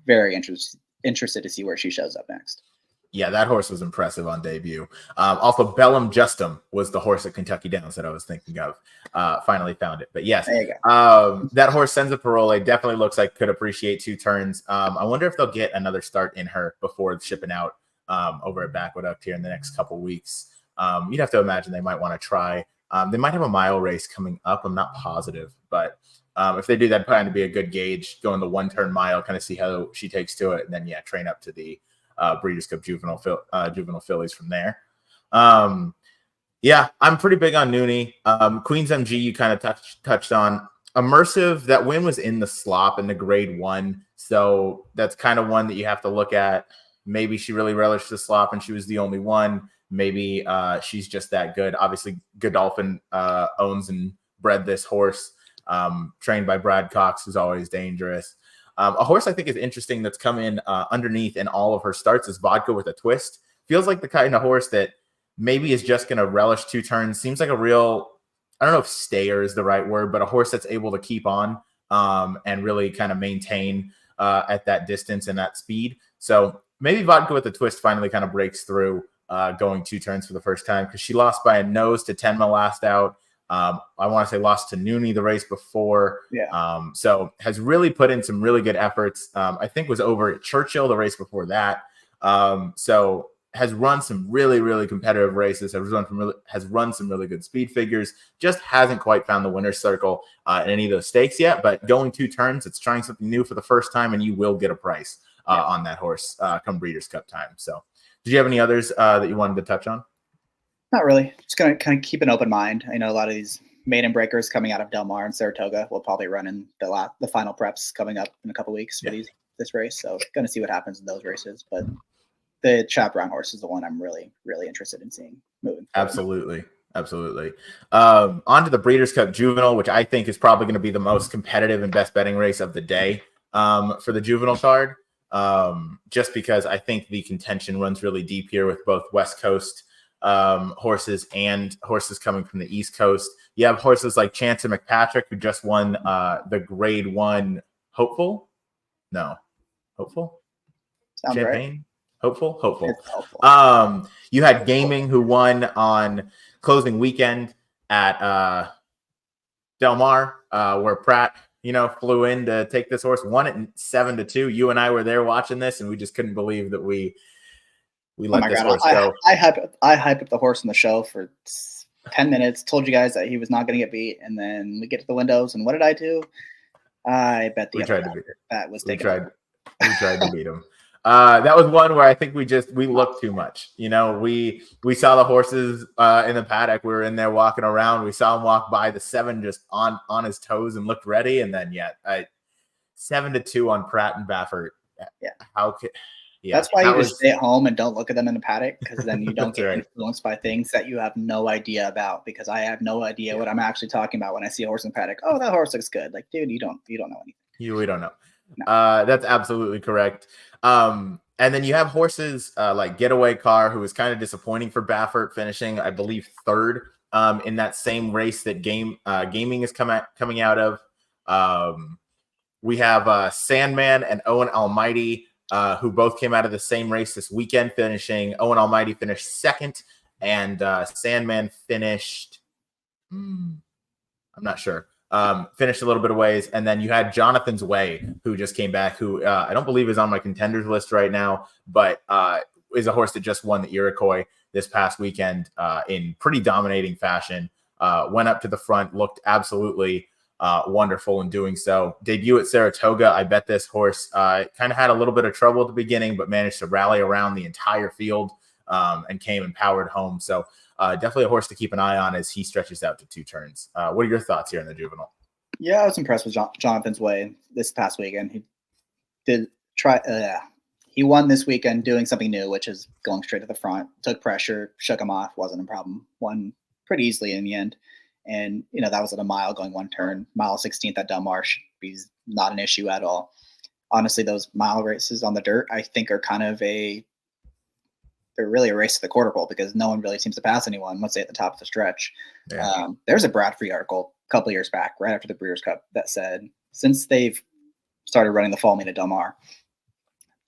Very interested to see where she shows up next. Yeah, that horse was impressive on debut. Also, Bellum Justum was the horse at Kentucky Downs that I was thinking of. Finally found it. But yes, that horse, Senza Parole, definitely looks like could appreciate 2 turns. I wonder if they'll get another start in her before shipping out over at Backwood here in the next couple weeks. You'd have to imagine they might want to try. They might have a mile race coming up. I'm not positive. But if they do, that'd probably be a good gauge, going the 1-turn mile, kind of see how she takes to it, and then, train up to the Breeders' Cup juvenile fillies from there. I'm pretty big on Nooney. Queen's MG you kind of touched on. Immersive, that win was in the slop in the grade 1, so that's kind of one that you have to look at. Maybe she really relished the slop and she was the only one. Maybe she's just that good. Obviously, Godolphin owns and bred this horse, trained by Brad Cox, who's always dangerous. A horse I think is interesting that's come in underneath in all of her starts is Vodka with a Twist. Feels like the kind of horse that maybe is just going to relish 2 turns. Seems like a real, I don't know if stayer is the right word, but a horse that's able to keep on and really kind of maintain at that distance and that speed. So maybe Vodka with a Twist finally kind of breaks through going 2 turns for the first time because she lost by a nose to Tenma last out. I want to say lost to Nooney the race before. So has really put in some really good efforts. I think was over at Churchill the race before that. So has run some really, really competitive races, has run some really good speed figures, just hasn't quite found the winner's circle in any of those stakes yet. But going 2 turns, it's trying something new for the first time, and you will get a price on that horse come Breeders' Cup time. So did you have any others that you wanted to touch on? Not really. Just going to kind of keep an open mind. I know a lot of these maiden breakers coming out of Del Mar and Saratoga will probably run in the final preps coming up in a couple weeks for this race. So going to see what happens in those races. But the Chad Brown horse is the one I'm really, really interested in seeing moving forward. Absolutely. On to the Breeders' Cup Juvenile, which I think is probably going to be the most competitive and best betting race of the day for the Juvenile card. Just because I think the contention runs really deep here with both West Coast horses and horses coming from the East Coast. You have horses like Chance and McPatrick, who just won the Grade 1 Hopeful. Sounds Champagne? right. Hopeful. It's helpful. You had Gaming, who won on closing weekend at Del Mar, where Pratt, flew in to take this horse, won it in 7-2. You and I were there watching this, and we just couldn't believe that we let this horse go. I hyped up the horse in the show for 10 minutes, told you guys that he was not going to get beat, and then we get to the windows, and what did I do? I bet we tried to beat it. That was taken. We tried to beat him. That was one where I think we looked too much. We saw the horses in the paddock. We were in there walking around. We saw him walk by the 7 just on his toes and looked ready. And then 7-2 on Pratt and Baffert. Yeah. That's why you just stay at home and don't look at them in the paddock, because then you don't get right. influenced by things that you have no idea about. Because I have no idea what I'm actually talking about when I see a horse in the paddock. Oh, that horse looks good. Like, dude, you don't know anything. We don't know. No. That's absolutely correct. And then you have horses like Getaway Car, who was kind of disappointing for Baffert, finishing, I believe, 3rd in that same race that Gaming is coming out of. We have Sandman and Owen Almighty, who both came out of the same race this weekend, finishing. Owen Almighty finished 2nd, and Sandman finished. I'm not sure. Finished a little bit of ways, and then you had Jonathan's Way, who just came back, who I don't believe is on my contenders list right now, but is a horse that just won the Iroquois this past weekend in pretty dominating fashion. Went up to the front, looked absolutely wonderful in doing so. Debut at Saratoga. I bet this horse kind of had a little bit of trouble at the beginning, but managed to rally around the entire field and came and powered home. So definitely a horse to keep an eye on as he stretches out to 2 turns. What are your thoughts here in the juvenile? Yeah, I was impressed with Jonathan's Way this past weekend. He did try. He won this weekend doing something new, which is going straight to the front. Took pressure, shook him off, wasn't a problem. Won pretty easily in the end. And, that was at a mile going 1 turn. Mile 16th at Del Mar should be not an issue at all. Honestly, those mile races on the dirt, I think, are kind of they're really a race to the quarter pole, because no one really seems to pass anyone once they at the top of the stretch. Yeah. There's a Bradfree article a couple years back, right after the Breeders' Cup, that said since they've started running the fall meet at Del Mar,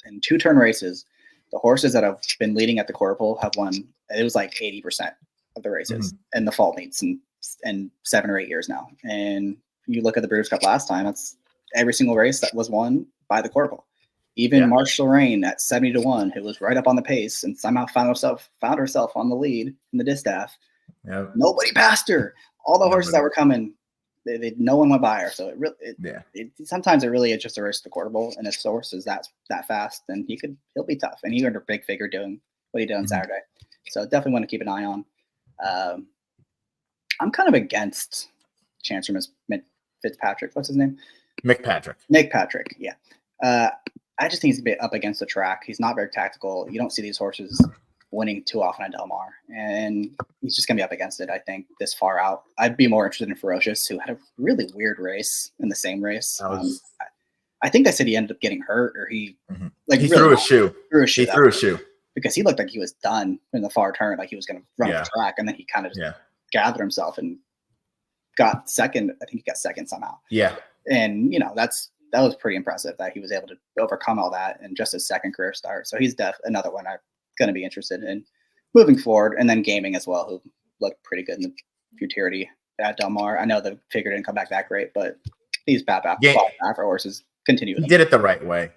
in 2-turn races, the horses that have been leading at the quarter pole have won. It was like 80% of the races in the fall meets in 7 or 8 years now. And you look at the Breeders' Cup last time, it's every single race that was won by the quarter pole. Even Marshall Rain at 70-1, who was right up on the pace and somehow found herself on the lead in the distaff. Yep. Nobody passed her. All the horses that were coming, no one went by her. So sometimes it really is just a race to the quarter pole, and if the horse is that fast, then he'll be tough. And he earned a big figure doing what he did on Saturday. So definitely want to keep an eye on. I'm kind of against Chancellor Fitzpatrick. What's his name? McPatrick. Yeah. I just think he's a bit up against the track. He's not very tactical. You don't see these horses winning too often at Del Mar, and he's just going to be up against it, I think, this far out. I'd be more interested in Ferocious, who had a really weird race in the same race. I think they said he ended up getting hurt, or he threw a shoe. He threw a shoe. Because he looked like he was done in the far turn, like he was going to run the track, and then he kind of just gathered himself and got second. I think he got second somehow. Yeah. And, that was pretty impressive that he was able to overcome all that in just his second career start. So he's another one I'm going to be interested in moving forward. And then Gaming as well, who looked pretty good in the futurity at Del Mar. I know the figure didn't come back that great, but these Baffert horses continue. He did it the right way.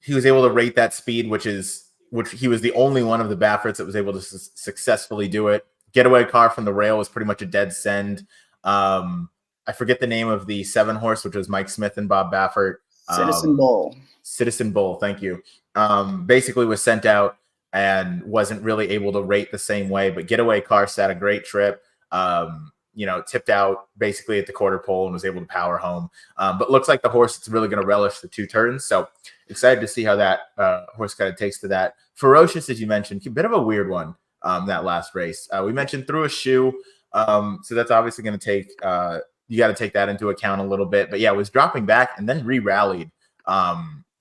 He was able to rate that speed, which he was the only one of the Bafferts that was able to successfully do it. Getaway Car from the rail was pretty much a dead send. I forget the name of the 7 horse, which was Mike Smith and Bob Baffert. Citizen Bull. Thank you. Basically was sent out and wasn't really able to rate the same way, but Getaway Car sat a great trip. Tipped out basically at the quarter pole and was able to power home. But looks like the horse is really going to relish the 2 turns. So excited to see how that horse kind of takes to that. Ferocious, as you mentioned, a bit of a weird one that last race. We mentioned threw a shoe. So that's obviously going to take you got to take that into account a little bit. But was dropping back and then re-rallied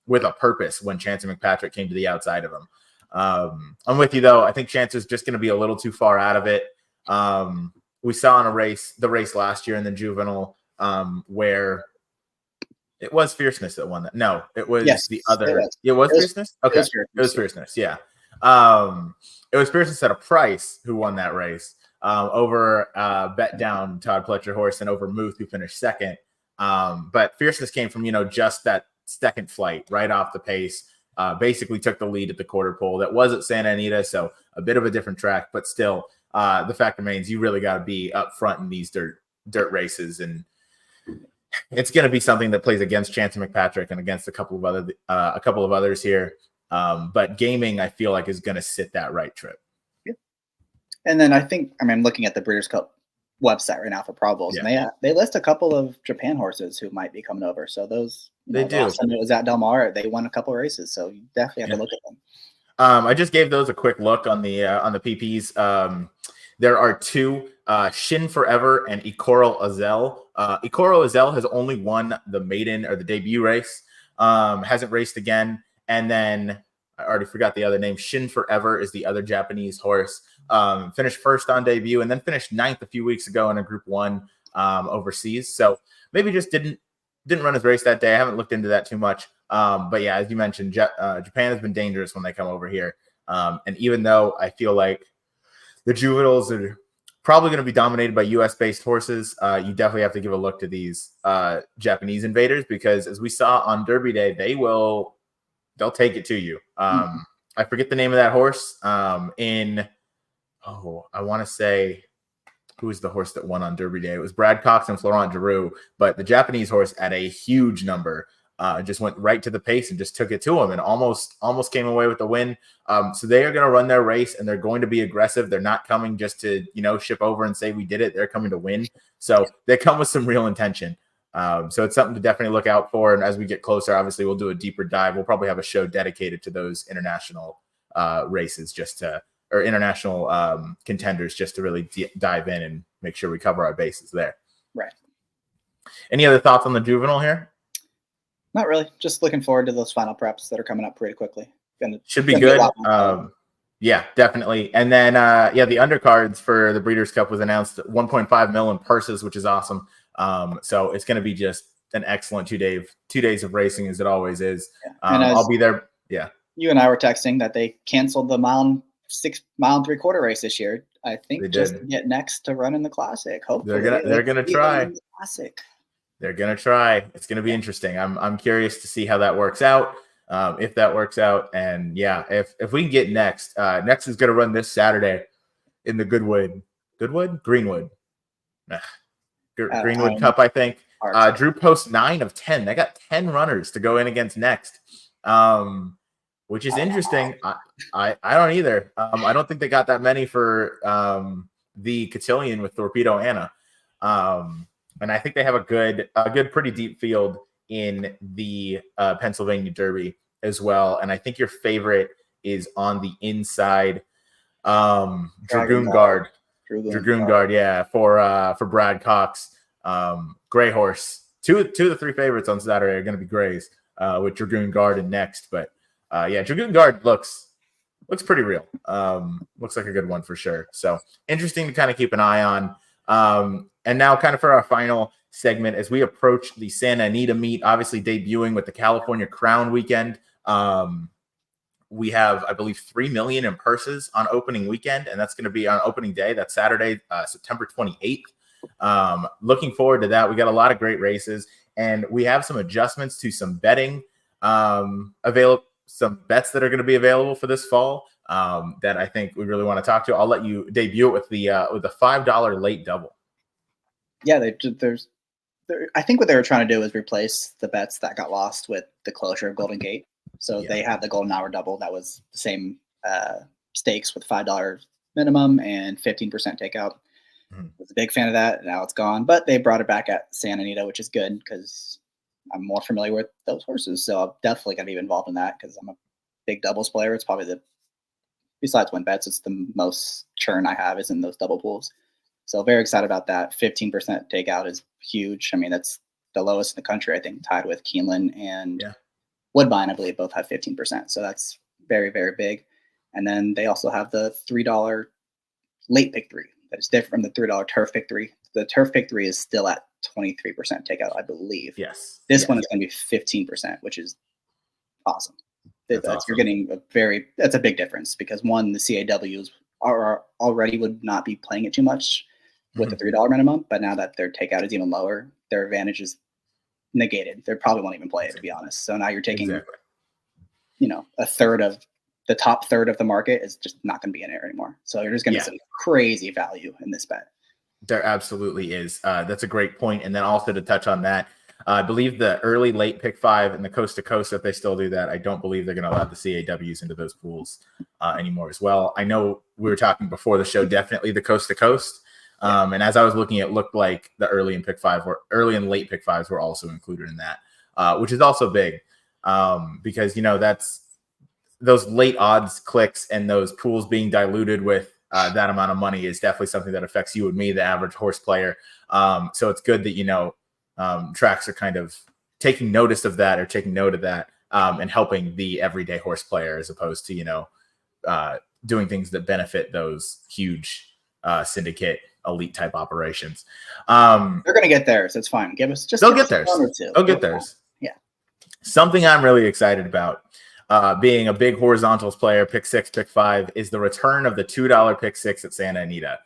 with a purpose when Chance McPatrick came to the outside of him. I'm with you though. I think Chance is just going to be a little too far out of it. We saw in the race last year in the juvenile, where it was Fierceness that won that. No, it was the other. It was Fierceness. Okay, it was Fierceness. Yeah. It was Fierceness at a price who won that race over Bet Down Todd Pletcher horse and over Muth who finished second. But Fierceness came from just that second flight right off the pace. Basically took the lead at the quarter pole. That was at Santa Anita, so a bit of a different track, but still, the fact remains you really got to be up front in these dirt races, and it's going to be something that plays against Chance McPatrick and against a couple of others here. But gaming, I feel like, is going to sit that right trip. Yeah. And then I'm looking at the Breeders' Cup website right now for Pro Bowls, and they list a couple of Japan horses who might be coming over. So those they do. Last time it was at Del Mar, they won a couple of races, so you definitely have to look at them. I just gave those a quick look on the PPs. There are two, Shin Forever and Ikoral Azel. Ikoral Azel has only won the maiden or the debut race, hasn't raced again. And then I already forgot the other name. Shin Forever is the other Japanese horse. Finished first on debut and then finished ninth a few weeks ago in a Group 1 overseas. So maybe just didn't run his race that day. I haven't looked into that too much. But yeah, as you mentioned, Japan has been dangerous when they come over here. And even though I feel like the juveniles are probably going to be dominated by U.S.-based horses, you definitely have to give a look to these Japanese invaders, because as we saw on Derby Day, they'll take it to you. I forget the name of that horse. I want to say, who was the horse that won on Derby Day? It was Brad Cox and Florent Giroux, but the Japanese horse at a huge number just went right to the pace and just took it to him and almost came away with the win. So they are going to run their race and they're going to be aggressive. They're not coming just to, ship over and say we did it. They're coming to win. So they come with some real intention. So it's something to definitely look out for. And as we get closer, obviously we'll do a deeper dive. We'll probably have a show dedicated to those international races, or international contenders, just to really dive in and make sure we cover our bases there. Right. Any other thoughts on the juvenile here? Not really. Just looking forward to those final preps that are coming up pretty quickly. Should be good. Yeah, definitely. And then, the undercards for the Breeders' Cup was announced 1.5 mil in purses, which is awesome. So it's going to be just an excellent 2 days of racing, as it always is. I'll be there. Yeah. You and I were texting that they canceled the 6 mile and 3/4 race this year. I think just to get next to run in the Classic. Hopefully they're gonna try. The Classic. They're gonna try. It's gonna be interesting. I'm curious to see how that works out. If that works out, and if we can get next is gonna run this Saturday in the Greenwood Cup, I think. Drew posts 9 of 10. They got 10 runners to go in against next. Which is interesting. I don't either. I don't think they got that many for the Cotillion with Torpedo Anna. And I think they have a good, pretty deep field in the Pennsylvania Derby as well. And I think your favorite is on the inside, Dragoon Guard. Dragoon Guard, yeah, for Brad Cox. Gray horse. Two of the 3 favorites on Saturday are going to be grays, with Dragoon Guard and next. But Dragoon Guard looks pretty real. Looks like a good one for sure. So interesting to kind of keep an eye on. And now kind of for our final segment, as we approach the Santa Anita meet, obviously debuting with the California Crown weekend. We have, I believe, 3 million in purses on opening weekend, and that's going to be on opening day. That's Saturday, September 28th. Looking forward to that. We got a lot of great races, and we have some adjustments to some betting available. Some bets that are going to be available for this fall that I think we really want to talk to. I'll let you debut it with the $5 late double. Yeah, I think what they were trying to do is replace the bets that got lost with the closure of Golden Gate. So they have the Golden Hour double that was the same stakes with $5 minimum and 15% takeout. I was a big fan of that. Now it's gone, but they brought it back at Santa Anita, which is good because I'm more familiar with those horses. So I'm definitely going to be involved in that because I'm a big doubles player. It's probably besides win bets, it's the most churn I have is in those double pools. So very excited about that. 15% takeout is huge. I mean, that's the lowest in the country, I think, tied with Keeneland and Woodbine, I believe, both have 15%. So that's very, very big. And then they also have the $3 late pick 3 that is different from the $3 turf pick 3. The turf pick 3 is still at 23% takeout, I believe. Yes. This one is going to be 15%, which is awesome. That's awesome. You're getting that's a big difference because one, the CAWs are already would not be playing it too much with the $3 minimum, but now that their takeout is even lower, their advantage is negated. They probably won't even play it, to be honest. So now you're taking, a third of the top third of the market is just not going to be in it anymore. So you're just going to get some crazy value in this bet. There absolutely is. That's a great point. And then also to touch on that, I believe the early late pick 5 and the coast to coast, if they still do that, I don't believe they're going to allow the CAWs into those pools anymore as well. I know we were talking before the show, definitely the coast to coast. And as I was looking, it looked like the early and late pick 5s were also included in that, which is also big because, that's those late odds clicks and those pools being diluted with that amount of money is definitely something that affects you and me, the average horse player. So it's good that, tracks are kind of taking notice of that or taking note of that and helping the everyday horse player as opposed to, doing things that benefit those huge syndicate elite type operations. They're going to get theirs. It's fine. They'll get theirs. They'll get theirs. Yeah. Something I'm really excited about being a big horizontals player, pick 6, pick 5 is the return of the $2 pick 6 at Santa Anita.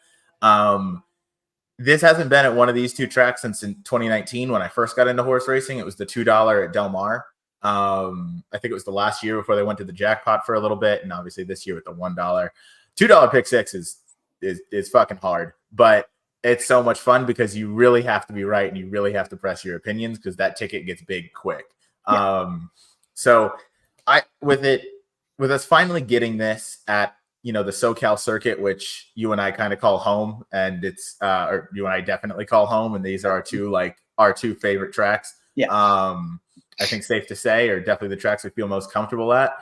This hasn't been at one of these two tracks since in 2019 when I first got into horse racing. It was the $2 at Del Mar. I think it was the last year before they went to the jackpot for a little bit, and obviously this year with the $1 pick 6 is fucking hard, but it's so much fun because you really have to be right and you really have to press your opinions because that ticket gets big quick. So with us finally getting this at the SoCal circuit, which you and I kind of call home, and it's or you and I definitely call home, and these are our two favorite tracks. I think safe to say, or definitely the tracks we feel most comfortable at.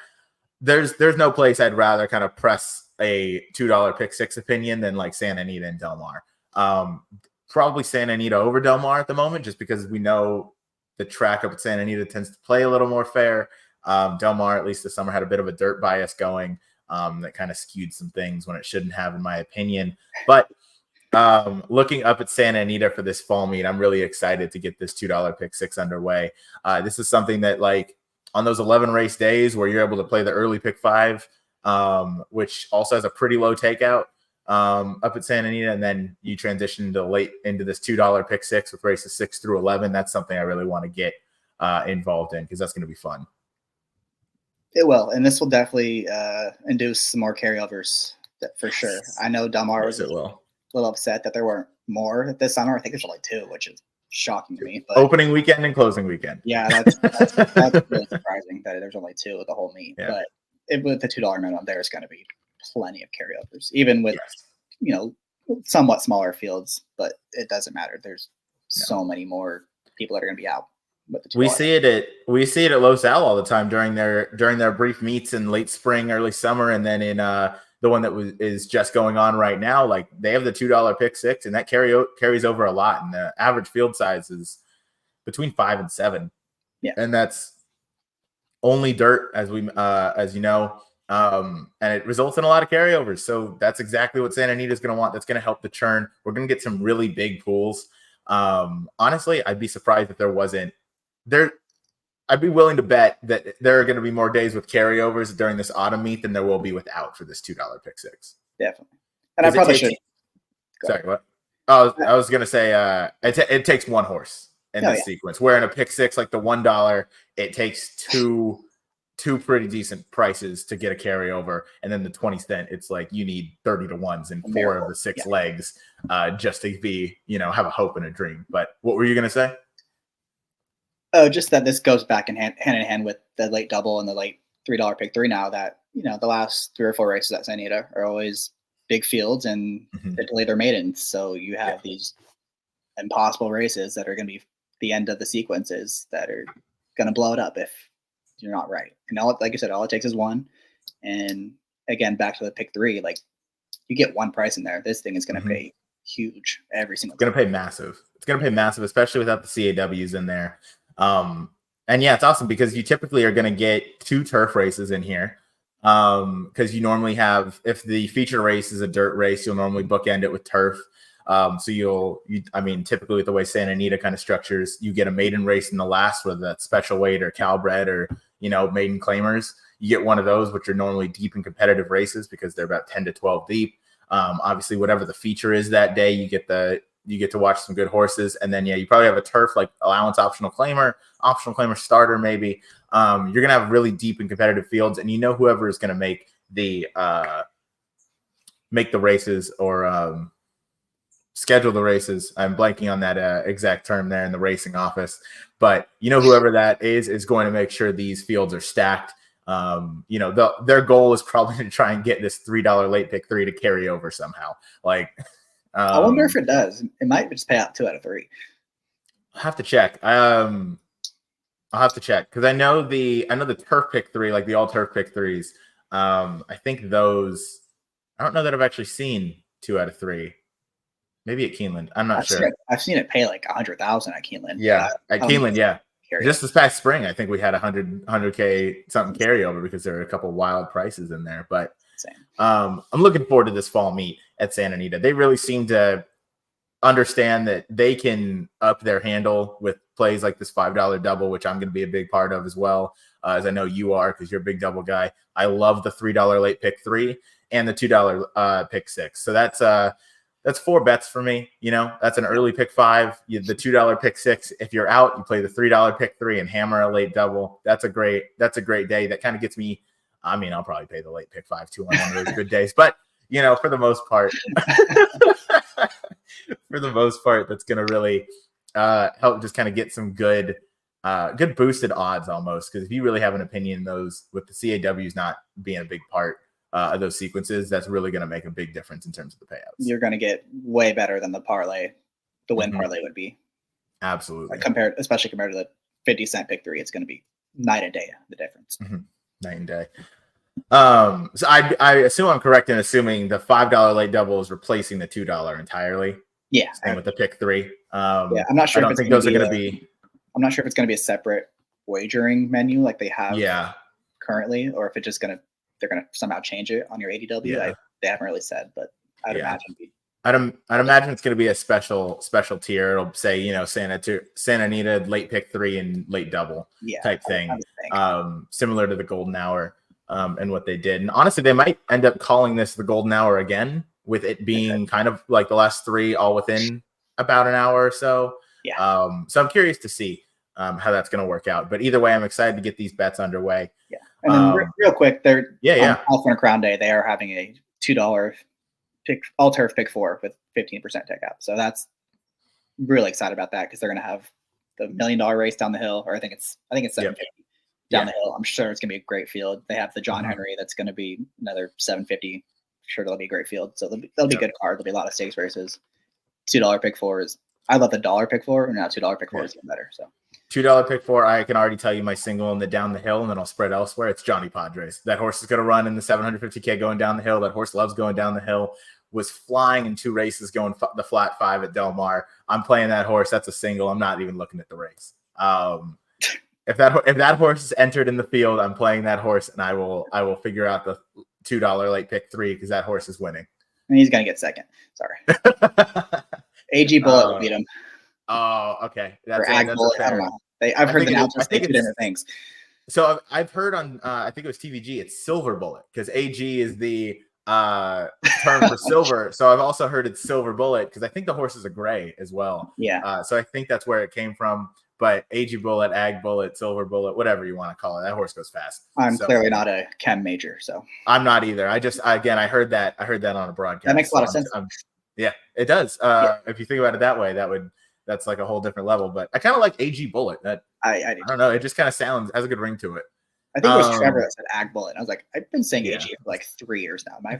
There's no place I'd rather kind of press a $2 pick 6 opinion than like Santa Anita and Del Mar. Probably Santa Anita over Del Mar at the moment, just because we know the track up at Santa Anita tends to play a little more fair. Del Mar, at least this summer, had a bit of a dirt bias going that kind of skewed some things when it shouldn't have, in my opinion. But looking up at Santa Anita for this fall meet, I'm really excited to get this $2 pick 6 underway. This is something that, like, on those 11 race days where you're able to play the early pick 5, which also has a pretty low takeout up at Santa Anita, and then you transition into this $2 pick 6 with races 6 through 11. That's something I really want to get involved in because that's going to be fun. It will, and this will definitely induce some more carryovers for sure. I know Del Mar was a little upset that there weren't more this summer. I think there's only 2, which is shocking to me. But opening weekend and closing weekend. Yeah, that's really surprising that there's only 2 of the whole meet. Yeah. But with the $2 minimum, there's going to be plenty of carryovers, even with somewhat smaller fields. But it doesn't matter. There's so many more people that are going to be out. We see it at Los Al all the time during their brief meets in late spring, early summer, and then in the one that is just going on right now. Like, they have the $2 pick 6, and that carries over a lot. And the average field size is between 5 and 7. Yeah, and that's only dirt, as you know, and it results in a lot of carryovers. So that's exactly what Santa Anita is going to want. That's going to help the churn. We're going to get some really big pools. Honestly, I'd be surprised if there wasn't. I'd be willing to bet that there are going to be more days with carryovers during this autumn meet than there will be without for this $2 pick 6. Definitely. And I probably should. Sorry, what? Oh, I was going to say it takes one horse in this sequence. Where in a pick 6, like the $1, it takes two pretty decent prices to get a carryover, and then the 20 cent, it's like you need 30 to 1s and 4 of the 6 legs just to be have a hope and a dream. But what were you going to say? Oh, just that this goes back hand in hand with the late double and the late $3 pick 3 now that, the last 3 or 4 races at Santa Anita are always big fields and they delay their maidens. So you have these impossible races that are going to be the end of the sequences that are going to blow it up if you're not right. And like I said, all it takes is one. And again, back to the pick 3, like, you get one price in there. This thing is going to pay huge every single time. It's going to pay massive. It's going to pay massive, especially without the CAWs in there. And yeah, it's awesome because you typically are going to get 2 turf races in here. Because you normally have, if the feature race is a dirt race, you'll normally bookend it with turf. So I mean, typically with the way Santa Anita kind of structures, you get a maiden race in the last, whether that's special weight or Calbred or, maiden claimers. You get one of those, which are normally deep and competitive races because they're about 10 to 12 deep. Obviously, whatever the feature is that day, you get to watch some good horses. And then, you probably have a turf like allowance optional claimer starter, maybe. You're going to have really deep and competitive fields, and whoever is going to make the races or schedule the races. I'm blanking on that exact term there in the racing office, but whoever that is going to make sure these fields are stacked. Their goal is probably to try and get this $3 late pick 3 to carry over somehow. Like, I wonder if it does. It might just pay out 2 out of 3. I'll have to check. I'll have to check because I know the turf pick 3, like the all turf pick 3s. I think those. I don't know that I've actually seen 2 out of 3. Maybe at Keeneland. I'm not sure. I've seen it pay like 100,000 at Keeneland. Yeah, at Keeneland, yeah. Just this past spring, I think we had 100K something carryover because there are a couple wild prices in there. But I'm looking forward to this fall meet at Santa Anita. They really seem to understand that they can up their handle with plays like this $5 double, which I'm going to be a big part of as well, as I know you are because you're a big double guy. I love the $3 late pick 3 and the $2 pick 6. So that's 4 bets for me. That's an early pick 5, the $2 pick 6. If you're out, you play the $3 pick 3 and hammer a late double. That's a great day. That kind of gets me. I mean, I'll probably pay the late pick 5 too on one of those good days, but for the most part, that's going to really help just kind of get some good boosted odds almost. Because if you really have an opinion, those with the CAWs not being a big part of those sequences, that's really going to make a big difference in terms of the payouts. You're going to get way better than the parlay, the win parlay would be. Absolutely. Especially compared to the 50-cent pick 3, it's going to be night and day, the difference. Night and day. So I assume I'm correct in assuming the $5 late double is replacing the $2 entirely. Yeah. Same with the pick 3. I'm not sure. I don't think those are going to be. I'm not sure if it's going to be a separate wagering menu like they have currently, or if it's just they're going to somehow change it on your ADW. Yeah. They haven't really said, but I'd imagine. I'd imagine it's going to be a special tier. It'll say, Santa Anita late pick 3 and late double type thing. Similar to the golden hour and what they did. And honestly, they might end up calling this the golden hour again, with it being kind of like the last 3 all within about an hour or so. Yeah. So I'm curious to see how that's going to work out. But either way, I'm excited to get these bets underway. Yeah. And then real quick, they're on California Crown Day. They are having a $2 pick all turf pick 4 with 15% takeout. So that's really excited about that because they're going to have the $1 million race down the hill, or I think it's 750 down the hill. I'm sure it's going to be a great field. They have the John Henry that's going to be another 750. Sure, that'll be a great field. So that'll be a good card. There'll be a lot of stakes races. $2 pick 4 is. I love the $1 pick 4, and now $2 pick 4 is even better. So $2 pick 4, I can already tell you my single in the down the hill, and then I'll spread elsewhere. It's Johnny Padres. That horse is going to run in the 750K going down the hill. That horse loves going down the hill. Was flying in 2 races going the flat 5 at Del Mar. I'm playing that horse. That's a single. I'm not even looking at the race. If that horse is entered in the field, I'm playing that horse, and I will figure out the $2 late pick 3 because that horse is winning. And he's going to get second. Sorry. AG Bullet will beat him. Oh, okay. That's I don't know. I've heard the announcers say 2 different things. So I've heard on, I think it was TVG, it's Silver Bullet because AG is the term for silver. So I've also heard it's Silver Bullet because I think the horse is a gray as well. Yeah. So I think that's where it came from. But AG Bullet, Ag Bullet, Silver Bullet, whatever you want to call it, that horse goes fast. I'm clearly not a chem major, so I'm not either. I heard that on a broadcast. That makes a lot of sense. Yeah, it does. If you think about it that way, that's like a whole different level. But I kind of like AG Bullet. That I don't know. It just kind of has a good ring to it. I think it was Trevor that said Ag Bullet. I was like, I've been saying AG for like 3 years now. My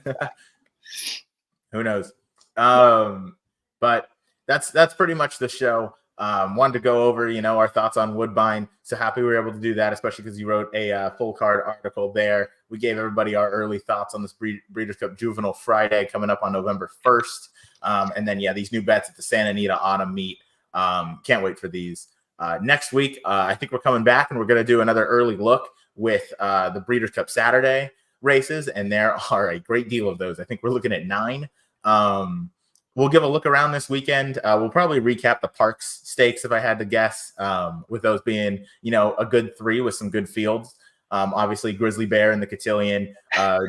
Who knows? But that's pretty much the show. Wanted to go over, our thoughts on Woodbine. So happy we were able to do that, especially because you wrote a full card article there. We gave everybody our early thoughts on this Breeders' Cup Juvenile Friday coming up on November 1st. And then, these new bets at the Santa Anita Autumn Meet. Can't wait for these. Next week, I think we're coming back and we're going to do another early look with the Breeders' Cup Saturday. races, and there are a great deal of those. I think we're looking at 9. We'll give a look around this weekend. We'll probably recap the Parks Stakes if I had to guess, with those being, a good 3 with some good fields. Obviously, Grizzly Bear in the Cotillion,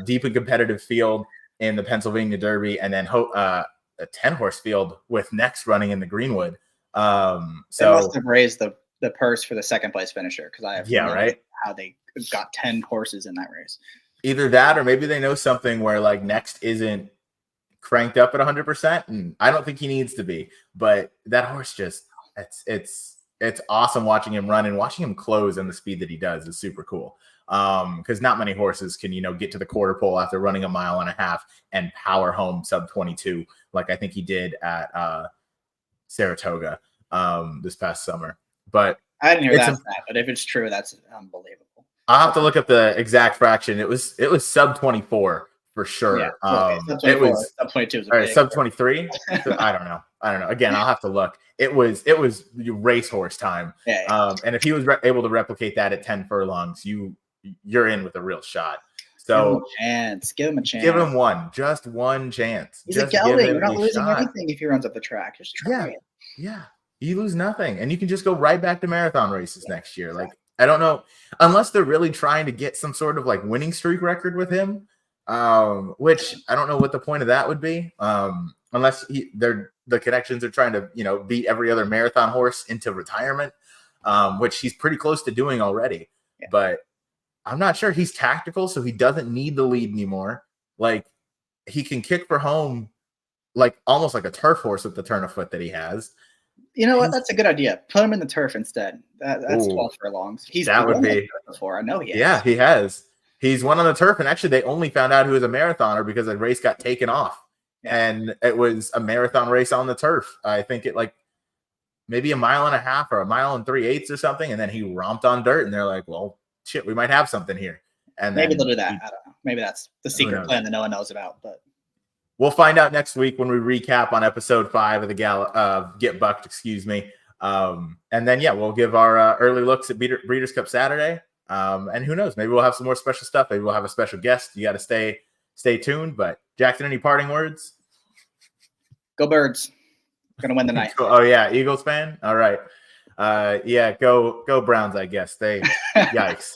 deep and competitive field in the Pennsylvania Derby, and then a 10-horse field with Next running in the Greenwood. They must have raised the purse for the second place finisher, because I have no idea how they got 10 horses in that race. Either that, or maybe they know something where like Next isn't cranked up at 100%, and I don't think he needs to be, but that horse just it's awesome watching him run, and watching him close and the speed that he does is super cool. Because not many horses can get to the quarter pole after running 1.5 miles and power home sub 22 like I think he did at Saratoga this past summer. But I didn't hear that, but if it's true, that's unbelievable. I'll have to look up the exact fraction. It was sub 24 for sure. Yeah, it was sub 22, or sub 23. I don't know. Again, I'll have to look. It was racehorse time. Yeah. And if he was able to replicate that at 10 furlongs, you're in with a real shot. So give him a chance. Give him just one chance. He's a gelding. You're not losing anything if he runs up the track. Just try it. Yeah. You lose nothing, and you can just go right back to marathon races next year. Like, I don't know, unless they're really trying to get some sort of like winning streak record with him, which I don't know what the point of that would be. Unless the connections are trying to, beat every other marathon horse into retirement, which he's pretty close to doing already. Yeah. But I'm not sure. He's tactical, so he doesn't need the lead anymore. Like, he can kick for home, like almost like a turf horse with the turn of foot that he has. You know what? That's a good idea. Put him in the turf instead. That's 12 furlongs. That would be before. I know he has. Yeah, he has. He's won on the turf, and actually, they only found out he was a marathoner because the race got taken off, and it was a marathon race on the turf. I think it maybe 1.5 miles or 1 3/8 miles or something, and then he romped on dirt, and they're like, "Well, shit, we might have something here." And maybe they'll do that. I don't know. Maybe that's the secret plan that no one knows about, but. We'll find out next week when we recap on episode 5 of the Get Bucked, excuse me. And then, we'll give our early looks at Breeders' Cup Saturday. And who knows, maybe we'll have some more special stuff. Maybe we'll have a special guest. You got to stay tuned. But Jackson, any parting words? Go Birds. Going to win the night. Oh, yeah. Eagles fan? All right. Go Browns, I guess. Yikes.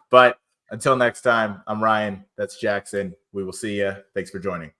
But until next time, I'm Ryan. That's Jackson. We will see you. Thanks for joining.